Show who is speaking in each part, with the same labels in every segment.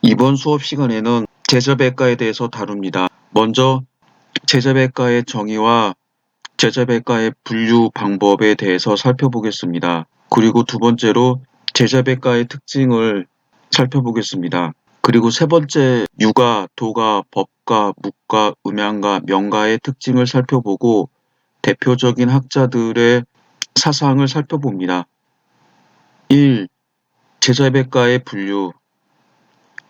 Speaker 1: 이번 수업 시간에는 제자백과에 대해서 다룹니다. 먼저 제자백과의 정의와 제자백과의 분류 방법에 대해서 살펴보겠습니다. 그리고 두 번째로 제자백과의 특징을 살펴보겠습니다. 그리고 세 번째 유가, 도가, 법가, 묵가, 음양가, 명가의 특징을 살펴보고 대표적인 학자들의 사상을 살펴봅니다. 1. 제자백과의 분류.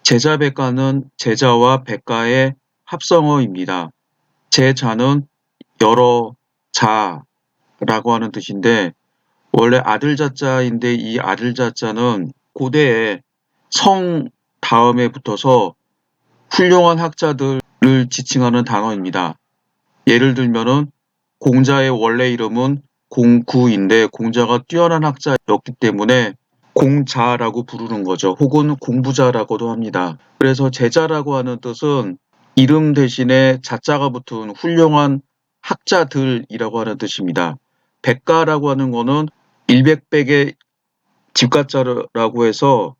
Speaker 1: 제자백과는 제자와 백과의 합성어입니다. 제자는 여러 자라고 하는 뜻인데 원래 아들자자인데 이 아들자자는 고대에 성 다음에 붙어서 훌륭한 학자들을 지칭하는 단어입니다. 예를 들면은 공자의 원래 이름은 공구인데 공자가 뛰어난 학자였기 때문에 공자라고 부르는 거죠. 혹은 공부자라고도 합니다. 그래서 제자라고 하는 뜻은 이름 대신에 자자가 붙은 훌륭한 학자들이라고 하는 뜻입니다. 백가라고 하는 거는 일백백의 집가자라고 해서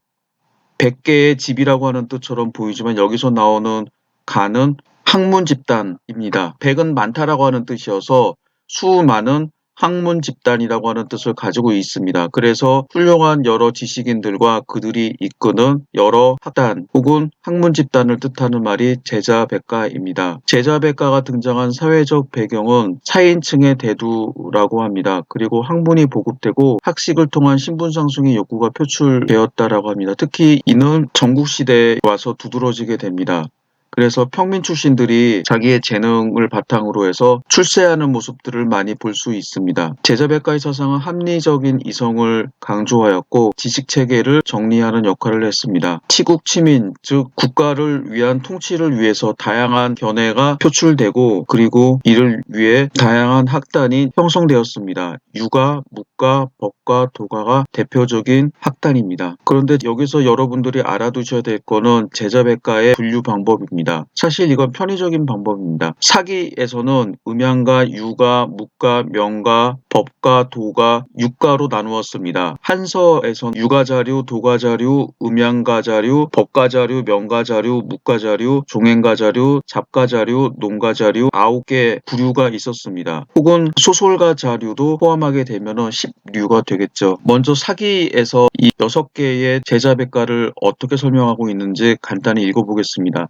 Speaker 1: 100개의 집이라고 하는 뜻처럼 보이지만 여기서 나오는 가는 학문 집단입니다. 백은 많다라고 하는 뜻이어서 수많은 학문 집단이라고 하는 뜻을 가지고 있습니다. 그래서 훌륭한 여러 지식인들과 그들이 이끄는 여러 학단 혹은 학문 집단을 뜻하는 말이 제자백과입니다. 제자백과가 등장한 사회적 배경은 차인층의 대두라고 합니다. 그리고 학문이 보급되고 학식을 통한 신분상승의 욕구가 표출되었다라고 합니다. 특히 이는 전국시대에 와서 두드러지게 됩니다. 그래서 평민 출신들이 자기의 재능을 바탕으로 해서 출세하는 모습들을 많이 볼 수 있습니다. 제자백과의 사상은 합리적인 이성을 강조하였고 지식체계를 정리하는 역할을 했습니다. 치국치민, 즉 국가를 위한 통치를 위해서 다양한 견해가 표출되고 그리고 이를 위해 다양한 학단이 형성되었습니다. 유가, 묵가, 법가, 도가가 대표적인 학단입니다. 그런데 여기서 여러분들이 알아두셔야 될 거는 제자백과의 분류 방법입니다. 사실 이건 편의적인 방법입니다. 사기에서는 음양가, 유가, 묵가, 명가, 법가, 도가, 육가로 나누었습니다. 한서에서는 유가자료, 도가자료, 음양가자료, 법가자료, 명가자료, 묵가자료, 종행가자료, 잡가자료, 농가자료 9개 부류가 있었습니다. 혹은 소설가자료도 포함하게 되면 10류가 되겠죠. 먼저 사기에서 이 6개의 제자백과를 어떻게 설명하고 있는지 간단히 읽어보겠습니다.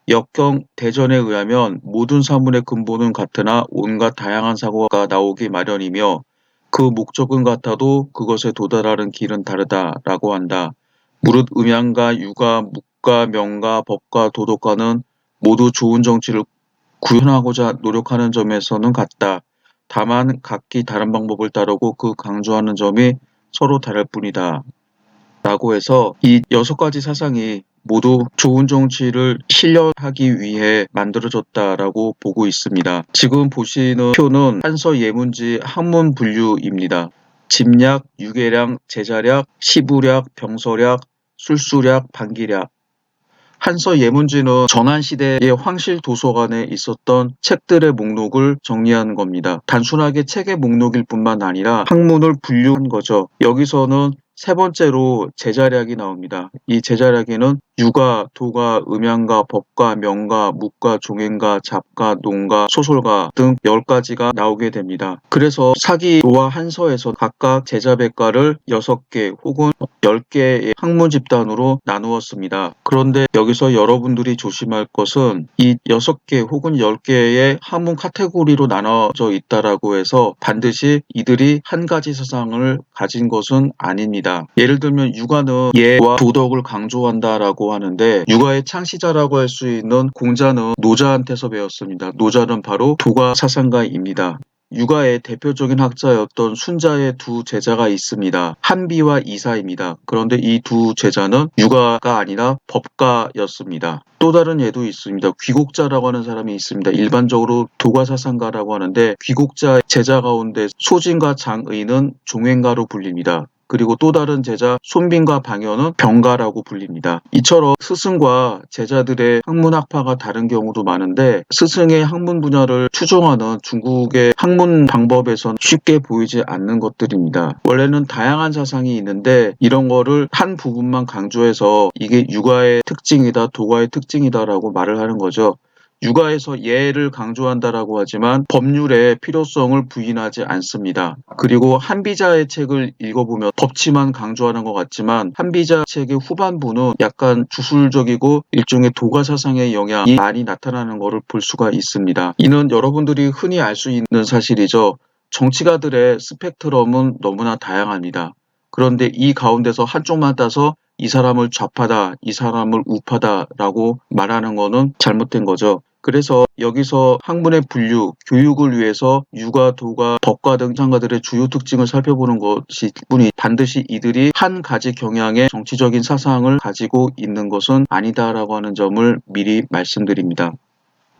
Speaker 1: 역경 대전에 의하면 모든 사물의 근본은 같으나 온갖 다양한 사고가 나오기 마련이며 그 목적은 같아도 그것에 도달하는 길은 다르다라고 한다. 무릇 음양가, 유가, 묵가, 명가, 법가, 도덕가는 모두 좋은 정치를 구현하고자 노력하는 점에서는 같다. 다만 각기 다른 방법을 따르고 그 강조하는 점이 서로 다를 뿐이다. 라고 해서 이 6가지 사상이 모두 좋은 정치를 실현하기 위해 만들어졌다라고 보고 있습니다. 지금 보시는 표는 한서 예문지 학문 분류입니다. 집략, 유계량, 제자략, 시부략, 병서략, 술수략, 방기략. 한서 예문지는 전환시대의 황실 도서관에 있었던 책들의 목록을 정리한 겁니다. 단순하게 책의 목록일 뿐만 아니라 학문을 분류한 거죠. 여기서는 세 번째로 제자략이 나옵니다. 이 제자략에는 유가, 도가, 음양가, 법가, 명가, 묵가, 종행가, 잡가, 농가, 소설가 등 10가지가 나오게 됩니다. 그래서 사기와 한서에서 각각 제자백과를 6개 혹은 10개의 학문 집단으로 나누었습니다. 그런데 여기서 여러분들이 조심할 것은 이 6개 혹은 10개의 학문 카테고리로 나눠져 있다라고 해서 반드시 이들이 한 가지 사상을 가진 것은 아닙니다. 예를 들면 유가는 예와 도덕을 강조한다라고 하는데 유가의 창시자라고 할 수 있는 공자는 노자한테서 배웠습니다. 노자는 바로 도가 사상가입니다. 유가의 대표적인 학자였던 순자의 두 제자가 있습니다. 한비와 이사입니다. 그런데 이 두 제자는 유가가 아니라 법가였습니다. 또 다른 예도 있습니다. 귀곡자라고 하는 사람이 있습니다. 일반적으로 도가사상가라고 하는데 귀곡자 제자 가운데 소진과 장의는 종행가로 불립니다. 그리고 또 다른 제자 손빈과 방현은 병가라고 불립니다. 이처럼 스승과 제자들의 학문 학파가 다른 경우도 많은데 스승의 학문 분야를 추종하는 중국의 학문 방법에선 쉽게 보이지 않는 것들입니다. 원래는 다양한 사상이 있는데 이런 거를 한 부분만 강조해서 이게 유가의 특징이다, 도가의 특징이다라고 말을 하는 거죠. 육아에서 예를 강조한다라고 하지만 법률의 필요성을 부인하지 않습니다. 그리고 한비자의 책을 읽어보면 법치만 강조하는 것 같지만 한비자 책의 후반부는 약간 주술적이고 일종의 도가 사상의 영향이 많이 나타나는 것을 볼 수가 있습니다. 이는 여러분들이 흔히 알 수 있는 사실이죠. 정치가들의 스펙트럼은 너무나 다양합니다. 그런데 이 가운데서 한쪽만 따서 이 사람을 좌파다, 이 사람을 우파다라고 말하는 것은 잘못된 거죠. 그래서 여기서 학문의 분류, 교육을 위해서 유가, 도가, 법과 등 사상가들의 주요 특징을 살펴보는 것이 뿐이 반드시 이들이 한 가지 경향의 정치적인 사상을 가지고 있는 것은 아니다라고 하는 점을 미리 말씀드립니다.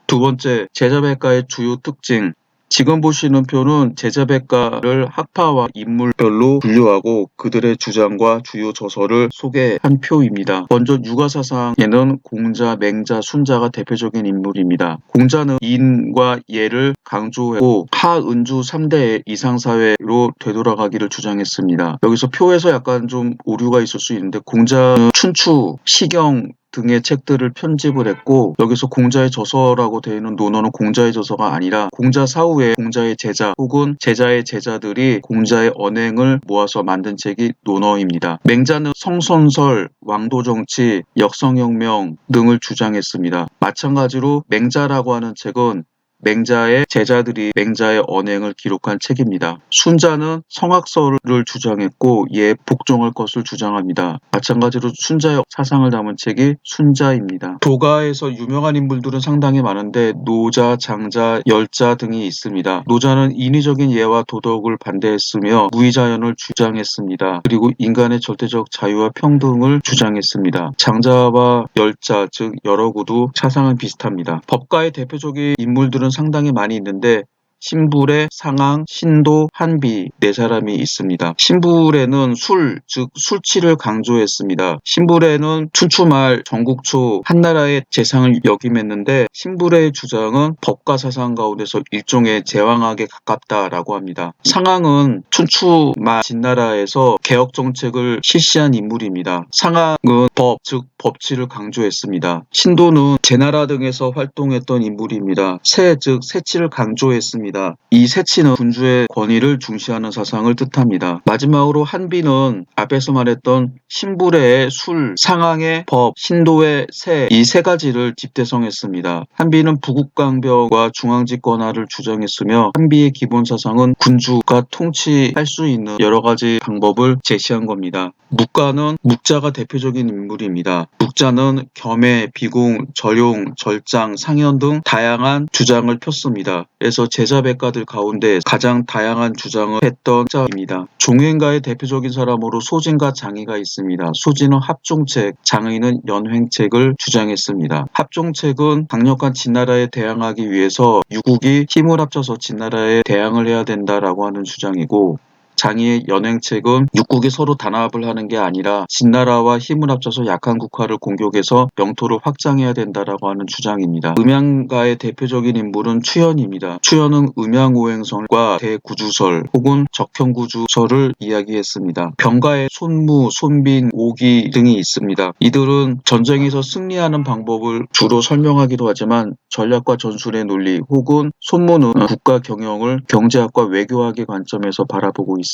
Speaker 1: 두 번째, 제자백가의 주요 특징. 지금 보시는 표는 제자백가를 학파와 인물별로 분류하고 그들의 주장과 주요 저서를 소개한 표입니다. 먼저 유가사상에는 공자, 맹자, 순자가 대표적인 인물입니다. 공자는 인과 예를 강조했고 하은주 3대 이상사회로 되돌아가기를 주장했습니다. 여기서 표에서 약간 좀 오류가 있을 수 있는데 공자는 춘추, 시경 등의 책들을 편집을 했고 여기서 공자의 저서라고 되어 있는 논어는 공자의 저서가 아니라 공자 사후에 공자의 제자 혹은 제자의 제자들이 공자의 언행을 모아서 만든 책이 논어입니다. 맹자는 성선설, 왕도정치, 역성혁명 등을 주장했습니다. 마찬가지로 맹자라고 하는 책은 맹자의 제자들이 맹자의 언행을 기록한 책입니다. 순자는 성악설을 주장했고 이에 복종할 것을 주장합니다. 마찬가지로 순자의 사상을 담은 책이 순자입니다. 도가에서 유명한 인물들은 상당히 많은데 노자, 장자, 열자 등이 있습니다. 노자는 인위적인 예와 도덕을 반대했으며 무의자연을 주장했습니다. 그리고 인간의 절대적 자유와 평등을 주장했습니다. 장자와 열자, 즉 여러구도 사상은 비슷합니다. 법가의 대표적인 인물들은 상당히 많이 있는데 신불에 상항, 신도, 한비 네 사람이 있습니다. 신불에는 술, 즉 술치를 강조했습니다. 신불에는 춘추말 전국초 한나라의 재상을 역임했는데 신불의 주장은 법가 사상 가운데서 일종의 제왕학에 가깝다라고 합니다. 상항은 춘추말 진나라에서 개혁 정책을 실시한 인물입니다. 상항은 법, 즉 법치를 강조했습니다. 신도는 제나라 등에서 활동했던 인물입니다. 세, 즉 세치를 강조했습니다. 이 세치는 군주의 권위를 중시하는 사상을 뜻합니다. 마지막으로 한비는 앞에서 말했던 신불의 술, 상항의 법, 신도의 세, 이 세 가지를 집대성했습니다. 한비는 부국강병과 중앙집권화를 주장했으며 한비의 기본 사상은 군주가 통치할 수 있는 여러 가지 방법을 제시한 겁니다. 묵가는 묵자가 대표적인 인물입니다. 묵자는 겸해, 비공, 절용, 절장, 상현 등 다양한 주장을 폈습니다. 그래서 제자백가들 가운데 가장 다양한 주장을 했던 자입니다. 종행가의 대표적인 사람으로 소진과 장의가 있습니다. 소진은 합종책, 장의는 연횡책을 주장했습니다. 합종책은 강력한 진나라에 대항하기 위해서 유국이 힘을 합쳐서 진나라에 대항을 해야 된다라고 하는 주장이고 장의의 연행책은 육국이 서로 단합을 하는 게 아니라 진나라와 힘을 합쳐서 약한 국가를 공격해서 영토를 확장해야 된다라고 하는 주장입니다. 음양가의 대표적인 인물은 추연입니다. 추연은 음양오행설과 대구주설 혹은 적형구주설을 이야기했습니다. 병가의 손무, 손빈, 오기 등이 있습니다. 이들은 전쟁에서 승리하는 방법을 주로 설명하기도 하지만 전략과 전술의 논리 혹은 손무는 국가 경영을 경제학과 외교학의 관점에서 바라보고 있습니다.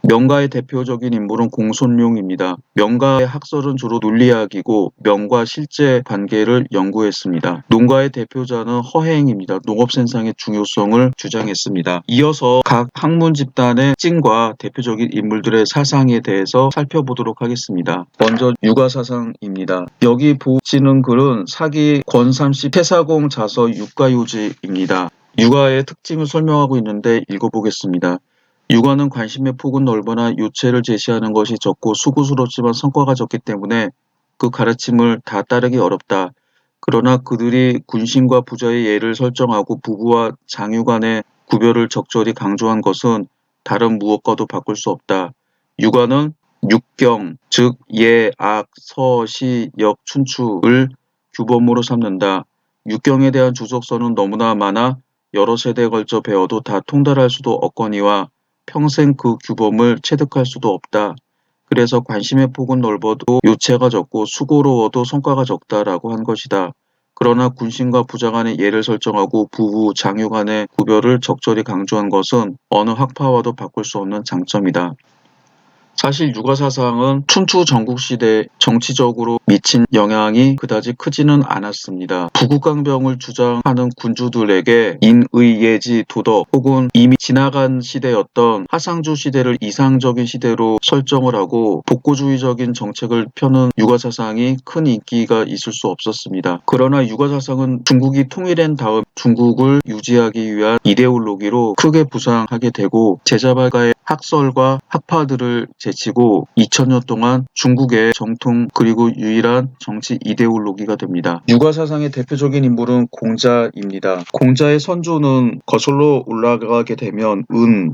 Speaker 1: 명가의 대표적인 인물은 공손룡입니다. 명가의 학설은 주로 논리학이고 명과 실제 관계를 연구했습니다. 농가의 대표자는 허행입니다. 농업생산의 중요성을 주장했습니다. 이어서 각 학문 집단의 특징과 대표적인 인물들의 사상에 대해서 살펴보도록 하겠습니다. 먼저 유가사상입니다. 여기 보시는 글은 사기 권삼십 태사공 자서 육가요지입니다. 육아의 특징을 설명하고 있는데 읽어보겠습니다. 육아는 관심의 폭은 넓으나 요체를 제시하는 것이 적고 수고스럽지만 성과가 적기 때문에 그 가르침을 다 따르기 어렵다. 그러나 그들이 군신과 부자의 예를 설정하고 부부와 장유 간의 구별을 적절히 강조한 것은 다른 무엇과도 바꿀 수 없다. 유가는 육경, 즉 예, 악, 서, 시, 역, 춘추를 규범으로 삼는다. 육경에 대한 주석서는 너무나 많아 여러 세대에 걸쳐 배워도 다 통달할 수도 없거니와 평생 그 규범을 체득할 수도 없다. 그래서 관심의 폭은 넓어도 요체가 적고 수고로워도 성과가 적다라고 한 것이다. 그러나 군신과 부자 간의 예를 설정하고 부부, 장유 간의 구별을 적절히 강조한 것은 어느 학파와도 바꿀 수 없는 장점이다. 사실 육아사상은 춘추 전국시대 정치적으로 미친 영향이 그다지 크지는 않았습니다. 부국강병을 주장하는 군주들에게 인의예지 도덕 혹은 이미 지나간 시대였던 하상주 시대를 이상적인 시대로 설정을 하고 복고주의적인 정책을 펴는 육아사상이 큰 인기가 있을 수 없었습니다. 그러나 육아사상은 중국이 통일된 다음 중국을 유지하기 위한 이데올로기로 크게 부상하게 되고 제자발가의 학설과 학파들을 제치고 2000년 동안 중국의 정통 그리고 유일한 정치 이데올로기가 됩니다. 육아사상의 대표적인 인물은 공자입니다. 공자의 선조는 거슬러 올라가게 되면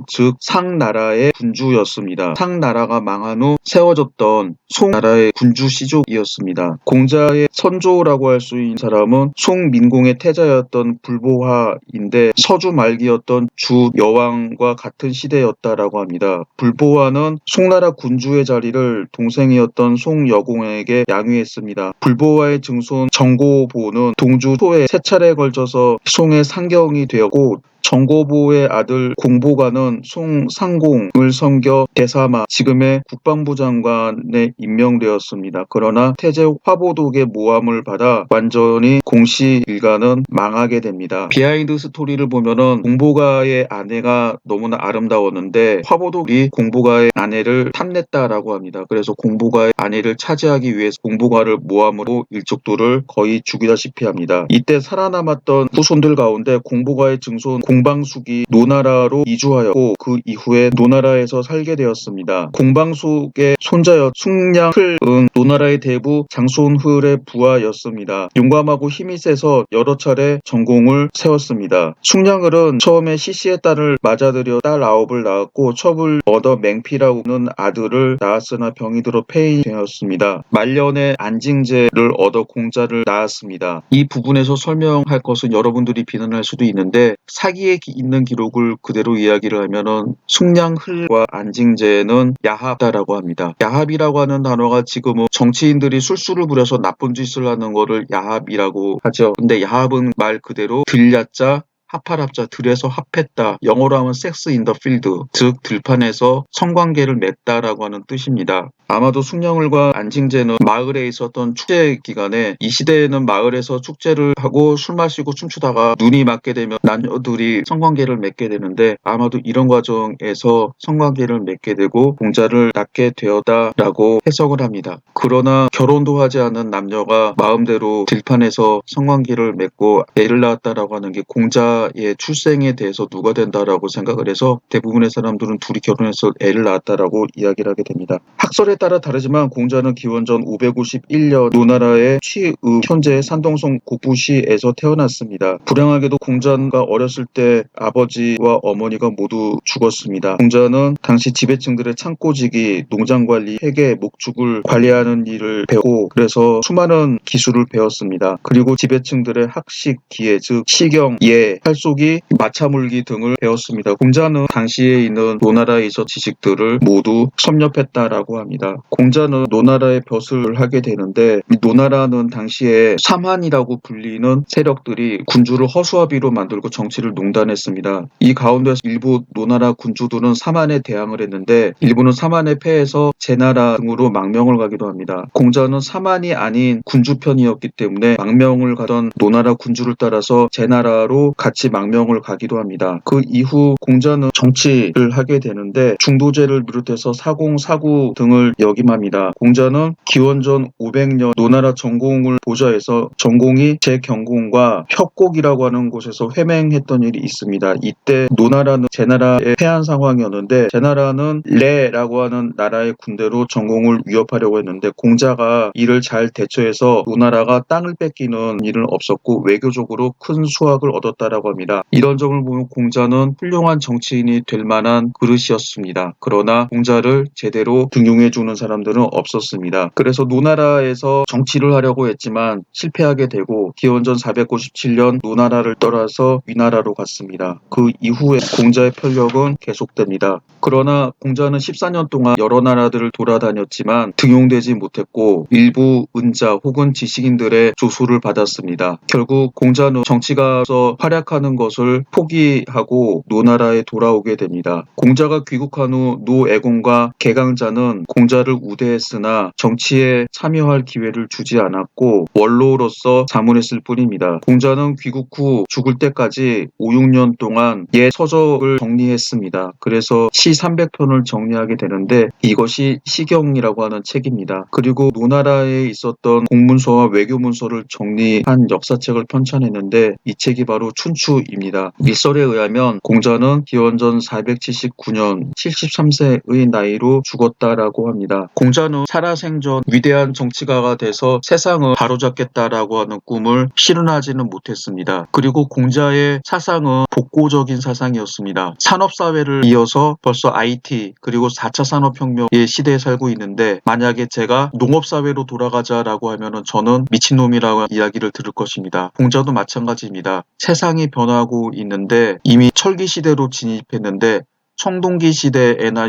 Speaker 1: 즉 상나라의 군주였습니다. 상나라가 망한 후 세워졌던 송나라의 군주 시족이었습니다. 공자의 선조라고 할 수 있는 사람은 송민공의 태자였던 불보화인데 서주 말기였던 주 여왕과 같은 시대였다라고 합니다. 불보화는 송나라 군주의 자리를 동생이었던 송여공에게 양위했습니다. 불보화의 증손 정고보는 동주 초에 세 차례에 걸쳐서 송의 상경이 되었고 정고보의 아들 공보가는 송상공을 섬겨 대사마 지금의 국방부 장관에 임명되었습니다. 그러나 태제 화보독의 모함을 받아 완전히 공시 일가는 망하게 됩니다. 비하인드 스토리를 보면은 공보가의 아내가 너무나 아름다웠는데 화보독이 공보가의 아내를 탐냈다라고 합니다. 그래서 공보가의 아내를 차지하기 위해서 공보가를 모함으로 일족도를 거의 죽이다시피 합니다. 이때 살아남았던 후손들 가운데 공보가의 증손 공방숙이 노나라로 이주하였고 그 이후에 노나라에서 살게 되었습니다. 공방숙의 손자였 숭냥흘은 노나라의 대부 장손흘의 부하였습니다. 용감하고 힘이 세서 여러 차례 전공을 세웠습니다. 숭냥흘은 처음에 시시의 딸을 맞아들여 딸 9을 낳았고 첩을 얻어 맹피라고는 아들을 낳았으나 병이 들어 폐인되었습니다. 말년에 안징제를 얻어 공자를 낳았습니다. 이 부분에서 설명할 것은 여러분들이 비난할 수도 있는데 사기에 있는 기록을 그대로 이야기를 하면은 숭냥흘과 안징제는 야합다라고 합니다. 야합이라고 하는 단어가 지금은 정치인들이 술수를 부려서 나쁜 짓을 하는 거를 야합이라고 하죠. 근데 야합은 말 그대로 들야자 합할합자 들에서 합했다. 영어로 하면 sex in the field, 즉 들판에서 성관계를 맺다라고 하는 뜻입니다. 아마도 숭냥흘과 안징제는 마을에 있었던 축제 기간에 이 시대에는 마을에서 축제를 하고 술 마시고 춤추다가 눈이 맞게 되면 남녀들이 성관계를 맺게 되는데 아마도 이런 과정에서 성관계를 맺게 되고 공자를 낳게 되었다라고 해석을 합니다. 그러나 결혼도 하지 않은 남녀가 마음대로 들판에서 성관계를 맺고 애를 낳았다라고 하는 게 공자의 출생에 대해서 누가 된다라고 생각을 해서 대부분의 사람들은 둘이 결혼해서 애를 낳았다라고 이야기를 하게 됩니다. 학설에 따라 다르지만 공자는 기원전 551년 노나라의 취의 현재 산동성 곡부시에서 태어났습니다. 불행하게도 공자가 어렸을 때 아버지와 어머니가 모두 죽었습니다. 공자는 당시 지배층들의 창고지기, 농장관리, 회계, 목축을 관리하는 일을 배웠고 그래서 수많은 기술을 배웠습니다. 그리고 지배층들의 학식, 기예, 즉 시경, 예, 활쏘기, 마차물기 등을 배웠습니다. 공자는 당시에 있는 노나라에 있어 지식들을 모두 섭렵했다라고 합니다. 공자는 노나라의 벼슬을 하게 되는데 이 노나라는 당시에 삼한이라고 불리는 세력들이 군주를 허수아비로 만들고 정치를 농단했습니다. 이 가운데서 일부 노나라 군주들은 삼한에 대항을 했는데 일부는 삼한에 패해서 제나라 등으로 망명을 가기도 합니다. 공자는 삼한이 아닌 군주 편이었기 때문에 망명을 가던 노나라 군주를 따라서 제나라로 같이 망명을 가기도 합니다. 그 이후 공자는 정치를 하게 되는데 중도제를 비롯해서 사공, 사구 등을 역임합니다. 공자는 기원전 500년 노나라 전공을 보좌해서 전공이 제경공과 협곡이라고 하는 곳에서 회맹했던 일이 있습니다. 이때 노나라는 제나라에 패한 상황이었는데 제나라는 레라고 하는 나라의 군대로 전공을 위협하려고 했는데 공자가 이를 잘 대처해서 노나라가 땅을 뺏기는 일은 없었고 외교적으로 큰 수확을 얻었다라고 있었다고 합니다. 이런 점을 보면 공자는 훌륭한 정치인이 될 만한 그릇이었습니다. 그러나 공자를 제대로 등용해주는 사람들은 없었습니다. 그래서 노나라에서 정치를 하려고 했지만 실패하게 되고 기원전 497년 노나라를 떠나서 위나라로 갔습니다. 그 이후에 공자의 편력은 계속됩니다. 그러나 공자는 14년 동안 여러 나라들을 돌아다녔지만 등용되지 못했고 일부 은자 혹은 지식인들의 조소를 받았습니다. 결국 공자는 정치가서 활약하는 것을 포기하고 노나라에 돌아오게 됩니다. 공자가 귀국한 후 노애공과 개강자는 공자를 우대했으나 정치에 참여할 기회를 주지 않았고 원로로서 자문했을 뿐입니다. 공자는 귀국 후 죽을 때까지 5, 6년 동안 옛 서적을 정리했습니다. 그래서 시 300편을 정리하게 되는데 이것이 시경이라고 하는 책입니다. 그리고 노나라에 있었던 공문서와 외교문서를 정리한 역사책을 편찬했는데 이 책이 바로 춘추입니다. 밀설에 의하면 공자는 기원전 479년 73세의 나이로 죽었다라고 합니다. 공자는 살아생전 위대한 정치가가 돼서 세상을 바로잡겠다라고 하는 꿈을 실현하지는 못했습니다. 그리고 공자의 사상은 복고적인 사상이었습니다. 산업사회를 이어서 벌써 IT 그리고 4차 산업혁명의 시대에 살고 있는데 만약에 제가 농업사회로 돌아가자라고 하면은 저는 미친놈이라고 이야기를 들을 것입니다. 공자도 마찬가지입니다. 세상이 변하고 있는데 이미 철기 시대로 진입했는데 청동기 시대에나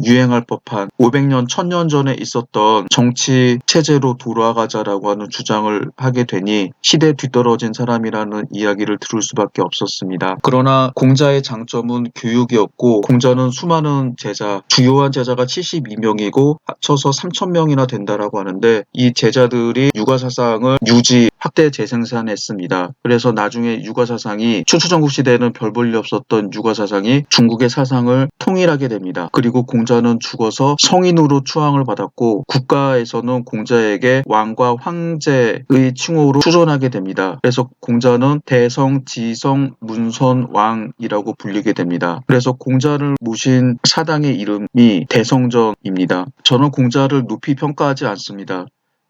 Speaker 1: 유행할 법한 500년, 1000년 전에 있었던 정치 체제로 돌아가자라고 하는 주장을 하게 되니 시대에 뒤떨어진 사람이라는 이야기를 들을 수밖에 없었습니다. 그러나 공자의 장점은 교육이었고 공자는 수많은 제자, 주요한 제자가 72명이고 합쳐서 3000명이나 된다라고 하는데 이 제자들이 육아사상을 유지, 확대 재생산했습니다. 그래서 나중에 육아사상이 춘추전국 시대에는 별 볼 일 없었던 육아사상이 중국의 사상을 통일하게 됩니다. 그리고 공자는 죽어서 성인으로 추앙을 받았고 국가에서는 공자에게 왕과 황제의 칭호로 추존하게 됩니다. 그래서 공자는 대성, 지성, 문선, 왕이라고 불리게 됩니다. 그래서 공자를 모신 사당의 이름이 대성전입니다. 저는 공자를 높이 평가하지 않습니다.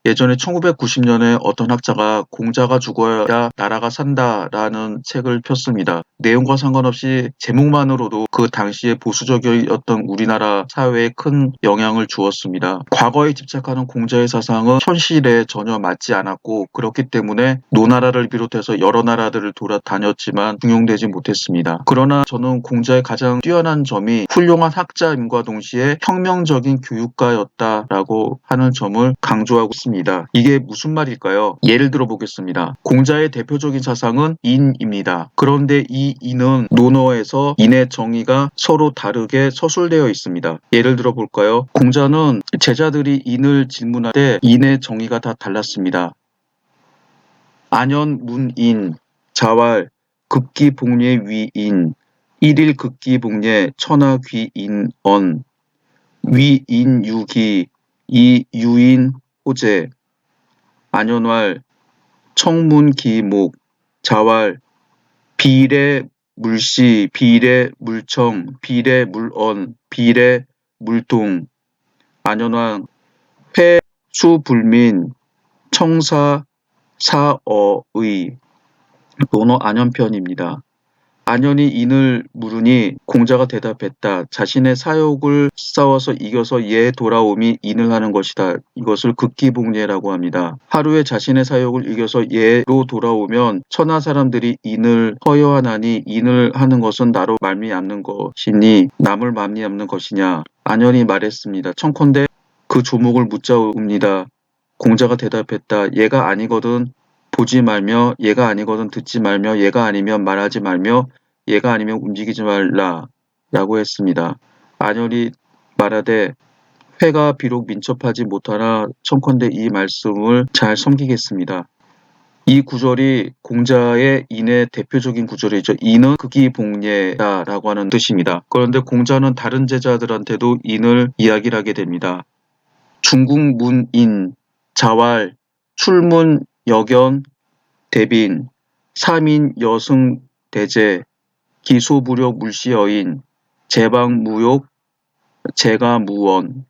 Speaker 1: 예전에 1990년에 어떤 학자가 공자가 죽어야 나라가 산다라는 책을 폈습니다. 내용과 상관없이 제목만으로도 그 당시에 보수적이었던 우리나라 사회에 큰 영향을 주었습니다. 과거에 집착하는 공자의 사상은 현실에 전혀 맞지 않았고 그렇기 때문에 노나라를 비롯해서 여러 나라들을 돌아다녔지만 중용되지 못했습니다. 그러나 저는 공자의 가장 뛰어난 점이 훌륭한 학자임과 동시에 혁명적인 교육가였다라고 하는 점을 강조하고 있습니다. 이게 무슨 말일까요? 예를 들어 보겠습니다. 공자의 대표적인 사상은 인입니다. 그런데 이 인은 논어에서 인의 정의가 서로 다르게 서술되어 있습니다. 예를 들어 볼까요? 공자는 제자들이 인을 질문할 때 인의 정의가 다 달랐습니다. 안현 문인, 자왈, 극기복례 위인, 일일 극기복례 천하귀인언, 위인유기, 이유인 호재, 안현왈, 청문기목, 자왈, 비례 물시, 비례 물청, 비례 물언, 비례 물동, 안현왕, 회수불민, 청사 사어의 논어 안현편입니다. 안현이 인을 물으니 공자가 대답했다. 자신의 사욕을 싸워서 이겨서 예 돌아옴이 인을 하는 것이다. 이것을 극기복례라고 합니다. 하루에 자신의 사욕을 이겨서 예로 돌아오면 천하 사람들이 인을 허여하나니 인을 하는 것은 나로 말미암는 것이니 남을 말미암는 것이냐. 안현이 말했습니다. 청컨대 그 조목을 묻자옵니다. 공자가 대답했다. 얘가 아니거든 보지 말며 얘가 아니거든 듣지 말며 얘가 아니면 말하지 말며 얘가 아니면 움직이지 말라 라고 했습니다. 안현이 말하되 회가 비록 민첩하지 못하나 청컨대 이 말씀을 잘 섬기겠습니다. 이 구절이 공자의 인의 대표적인 구절이죠. 인은 극기복례다라고 하는 뜻입니다. 그런데 공자는 다른 제자들한테도 인을 이야기를 하게 됩니다. 중국문인, 자왈, 출문, 여견, 대빈, 삼인, 여승, 대제, 기소부력, 물시여인, 제방무욕, 제가무원.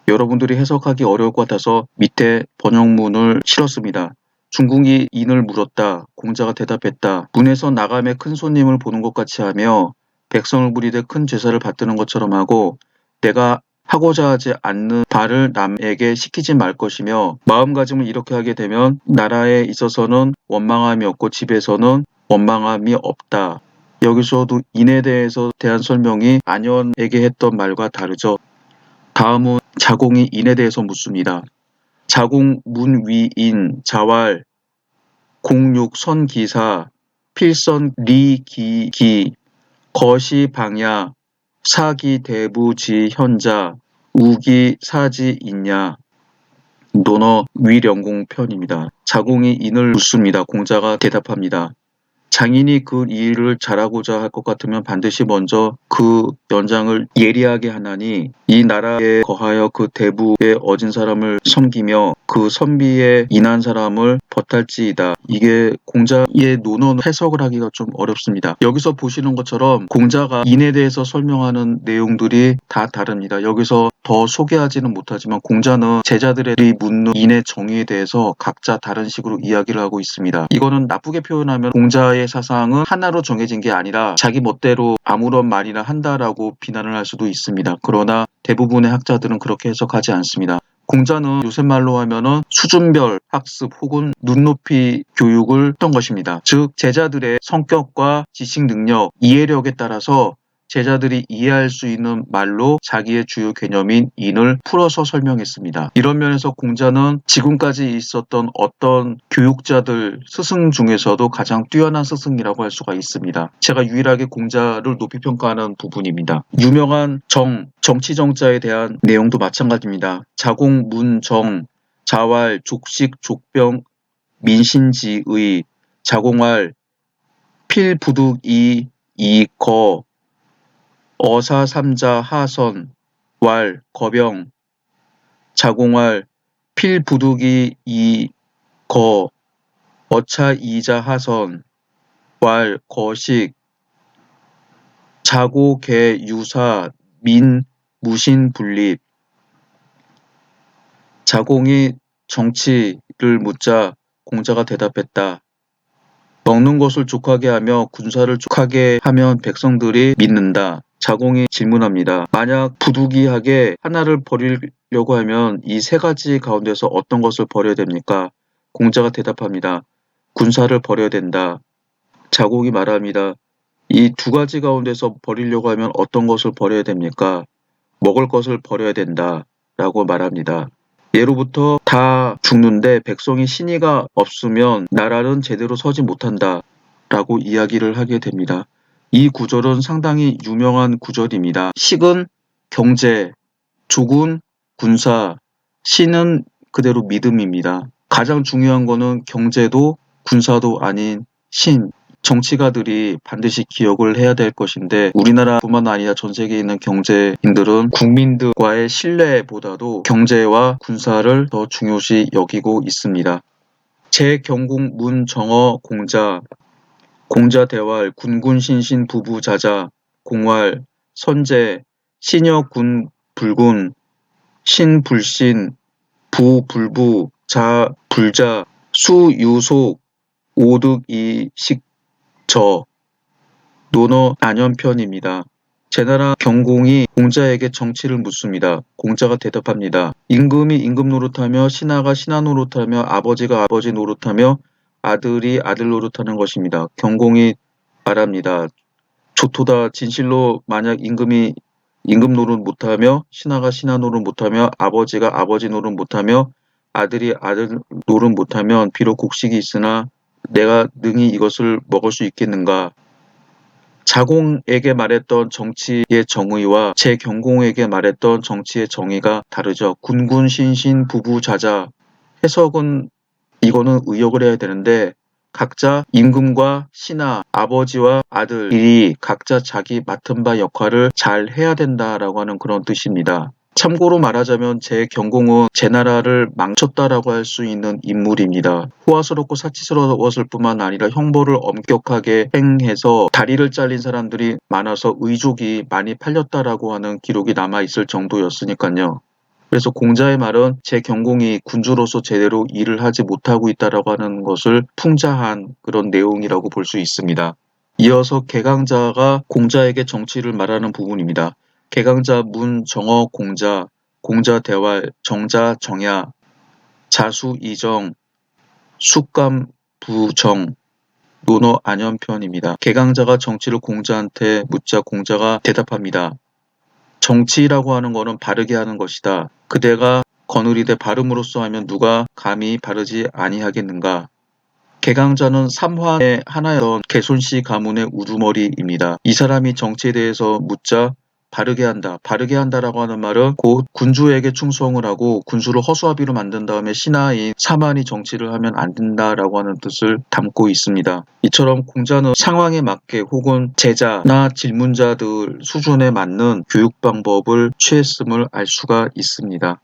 Speaker 1: 여러분들이 해석하기 어려울 것 같아서 밑에 번역문을 실었습니다. 중궁이 인을 물었다. 공자가 대답했다. 문에서 나감의 큰 손님을 보는 것 같이 하며 백성을 부리되 큰 제사를 받드는 것처럼 하고 내가 하고자 하지 않는 바를 남에게 시키지 말 것이며 마음가짐을 이렇게 하게 되면 나라에 있어서는 원망함이 없고 집에서는 원망함이 없다. 여기서도 인에 대한 설명이 안현에게 했던 말과 다르죠. 다음은 자공이 인에 대해서 묻습니다. 자공 문위인 자왈 공육선기사 필선리기기 거시방야 사기대부지현자 우기사지있냐. 논어 위령공 편입니다. 자공이 인을 묻습니다. 공자가 대답합니다. 장인이 그 일을 잘하고자 할 것 같으면 반드시 먼저 그 연장을 예리하게 하나니 이 나라에 거하여 그 대부에 어진 사람을 섬기며 그 선비에 인한 사람을 벗할지이다. 이게 공자의 논어 해석을 하기가 좀 어렵습니다. 여기서 보시는 것처럼 공자가 인에 대해서 설명하는 내용들이 다 다릅니다. 여기서 더 소개하지는 못하지만 공자는 제자들이 묻는 인의 정의에 대해서 각자 다른 식으로 이야기를 하고 있습니다. 이거는 나쁘게 표현하면 공자의 사상은 하나로 정해진 게 아니라 자기 멋대로 아무런 말이나 한다라고 비난을 할 수도 있습니다. 그러나 대부분의 학자들은 그렇게 해석하지 않습니다. 공자는 요새 말로 하면은 수준별 학습 혹은 눈높이 교육을 했던 것입니다. 즉 제자들의 성격과 지식 능력, 이해력에 따라서 제자들이 이해할 수 있는 말로 자기의 주요 개념인 인을 풀어서 설명했습니다. 이런 면에서 공자는 지금까지 있었던 어떤 교육자들 스승 중에서도 가장 뛰어난 스승이라고 할 수가 있습니다. 제가 유일하게 공자를 높이 평가하는 부분입니다. 유명한 정치정자에 대한 내용도 마찬가지입니다. 자공, 문정, 자왈, 족식, 족병, 민신지의, 자공할, 필부득이, 이거, 어사삼자 하선, 왈, 거병, 자공할, 필부득이, 이거, 어차이자 하선, 왈, 거식, 자고, 개, 유사, 민, 무신, 분립. 자공이 정치를 묻자 공자가 대답했다. 먹는 것을 족하게 하며 군사를 족하게 하면 백성들이 믿는다. 자공이 질문합니다. 만약 부득이하게 하나를 버리려고 하면 이 세 가지 가운데서 어떤 것을 버려야 됩니까? 공자가 대답합니다. 군사를 버려야 된다. 자공이 말합니다. 이 두 가지 가운데서 버리려고 하면 어떤 것을 버려야 됩니까? 먹을 것을 버려야 된다. 라고 말합니다. 예로부터 다 죽는데 백성이 신의가 없으면 나라는 제대로 서지 못한다. 라고 이야기를 하게 됩니다. 이 구절은 상당히 유명한 구절입니다. 식은 경제, 족은 군사, 신은 그대로 믿음입니다. 가장 중요한 거는 경제도 군사도 아닌 신, 정치가들이 반드시 기억을 해야 될 것인데 우리나라뿐만 아니라 전 세계에 있는 경제인들은 국민들과의 신뢰보다도 경제와 군사를 더 중요시 여기고 있습니다. 제경공 문정어 공자, 공자대왈, 군군신신 부부자자, 공활, 선제, 신여군 불군, 신불신, 부불부, 자불자, 수유속, 오득이식저. 논어 안현편입니다. 제나라 경공이 공자에게 정치를 묻습니다. 공자가 대답합니다. 임금이 임금 노릇하며 신하가 신하 노릇하며 아버지가 아버지 노릇하며 아들이 아들 노릇하는 것입니다. 경공이 말합니다. 좋도다. 진실로 만약 임금이 임금 노릇 못하며 신하가 신하 노릇 못하며 아버지가 아버지 노릇 못하며 아들이 아들 노릇 못하면 비록 곡식이 있으나 내가 능히 이것을 먹을 수 있겠는가? 자공에게 말했던 정치의 정의와 제경공에게 말했던 정치의 정의가 다르죠. 군군 신신 부부자자. 해석은 이거는 의역을 해야 되는데 각자 임금과 신하, 아버지와 아들이 각자 자기 맡은 바 역할을 잘 해야 된다라고 하는 그런 뜻입니다. 참고로 말하자면 제경공은 제나라를 망쳤다라고 할 수 있는 인물입니다. 호화스럽고 사치스러웠을 뿐만 아니라 형벌을 엄격하게 행해서 다리를 잘린 사람들이 많아서 의족이 많이 팔렸다라고 하는 기록이 남아 있을 정도였으니까요. 그래서 공자의 말은 제 경공이 군주로서 제대로 일을 하지 못하고 있다라고 하는 것을 풍자한 그런 내용이라고 볼 수 있습니다. 이어서 개강자가 공자에게 정치를 말하는 부분입니다. 개강자 문정어 공자, 공자 대활, 정자 정야, 자수 이정, 숙감 부정, 논어 안연편입니다. 개강자가 정치를 공자한테 묻자 공자가 대답합니다. 정치라고 하는 것은 바르게 하는 것이다. 그대가 거느리되 바름으로써 하면 누가 감히 바르지 아니하겠는가. 개강자는 삼환의 하나였던 개손씨 가문의 우두머리입니다. 이 사람이 정치에 대해서 묻자 바르게 한다. 바르게 한다라고 하는 말은 곧 군주에게 충성을 하고 군주를 허수아비로 만든 다음에 신하인 사만이 정치를 하면 안 된다라고 하는 뜻을 담고 있습니다. 이처럼 공자는 상황에 맞게 혹은 제자나 질문자들 수준에 맞는 교육 방법을 취했음을 알 수가 있습니다.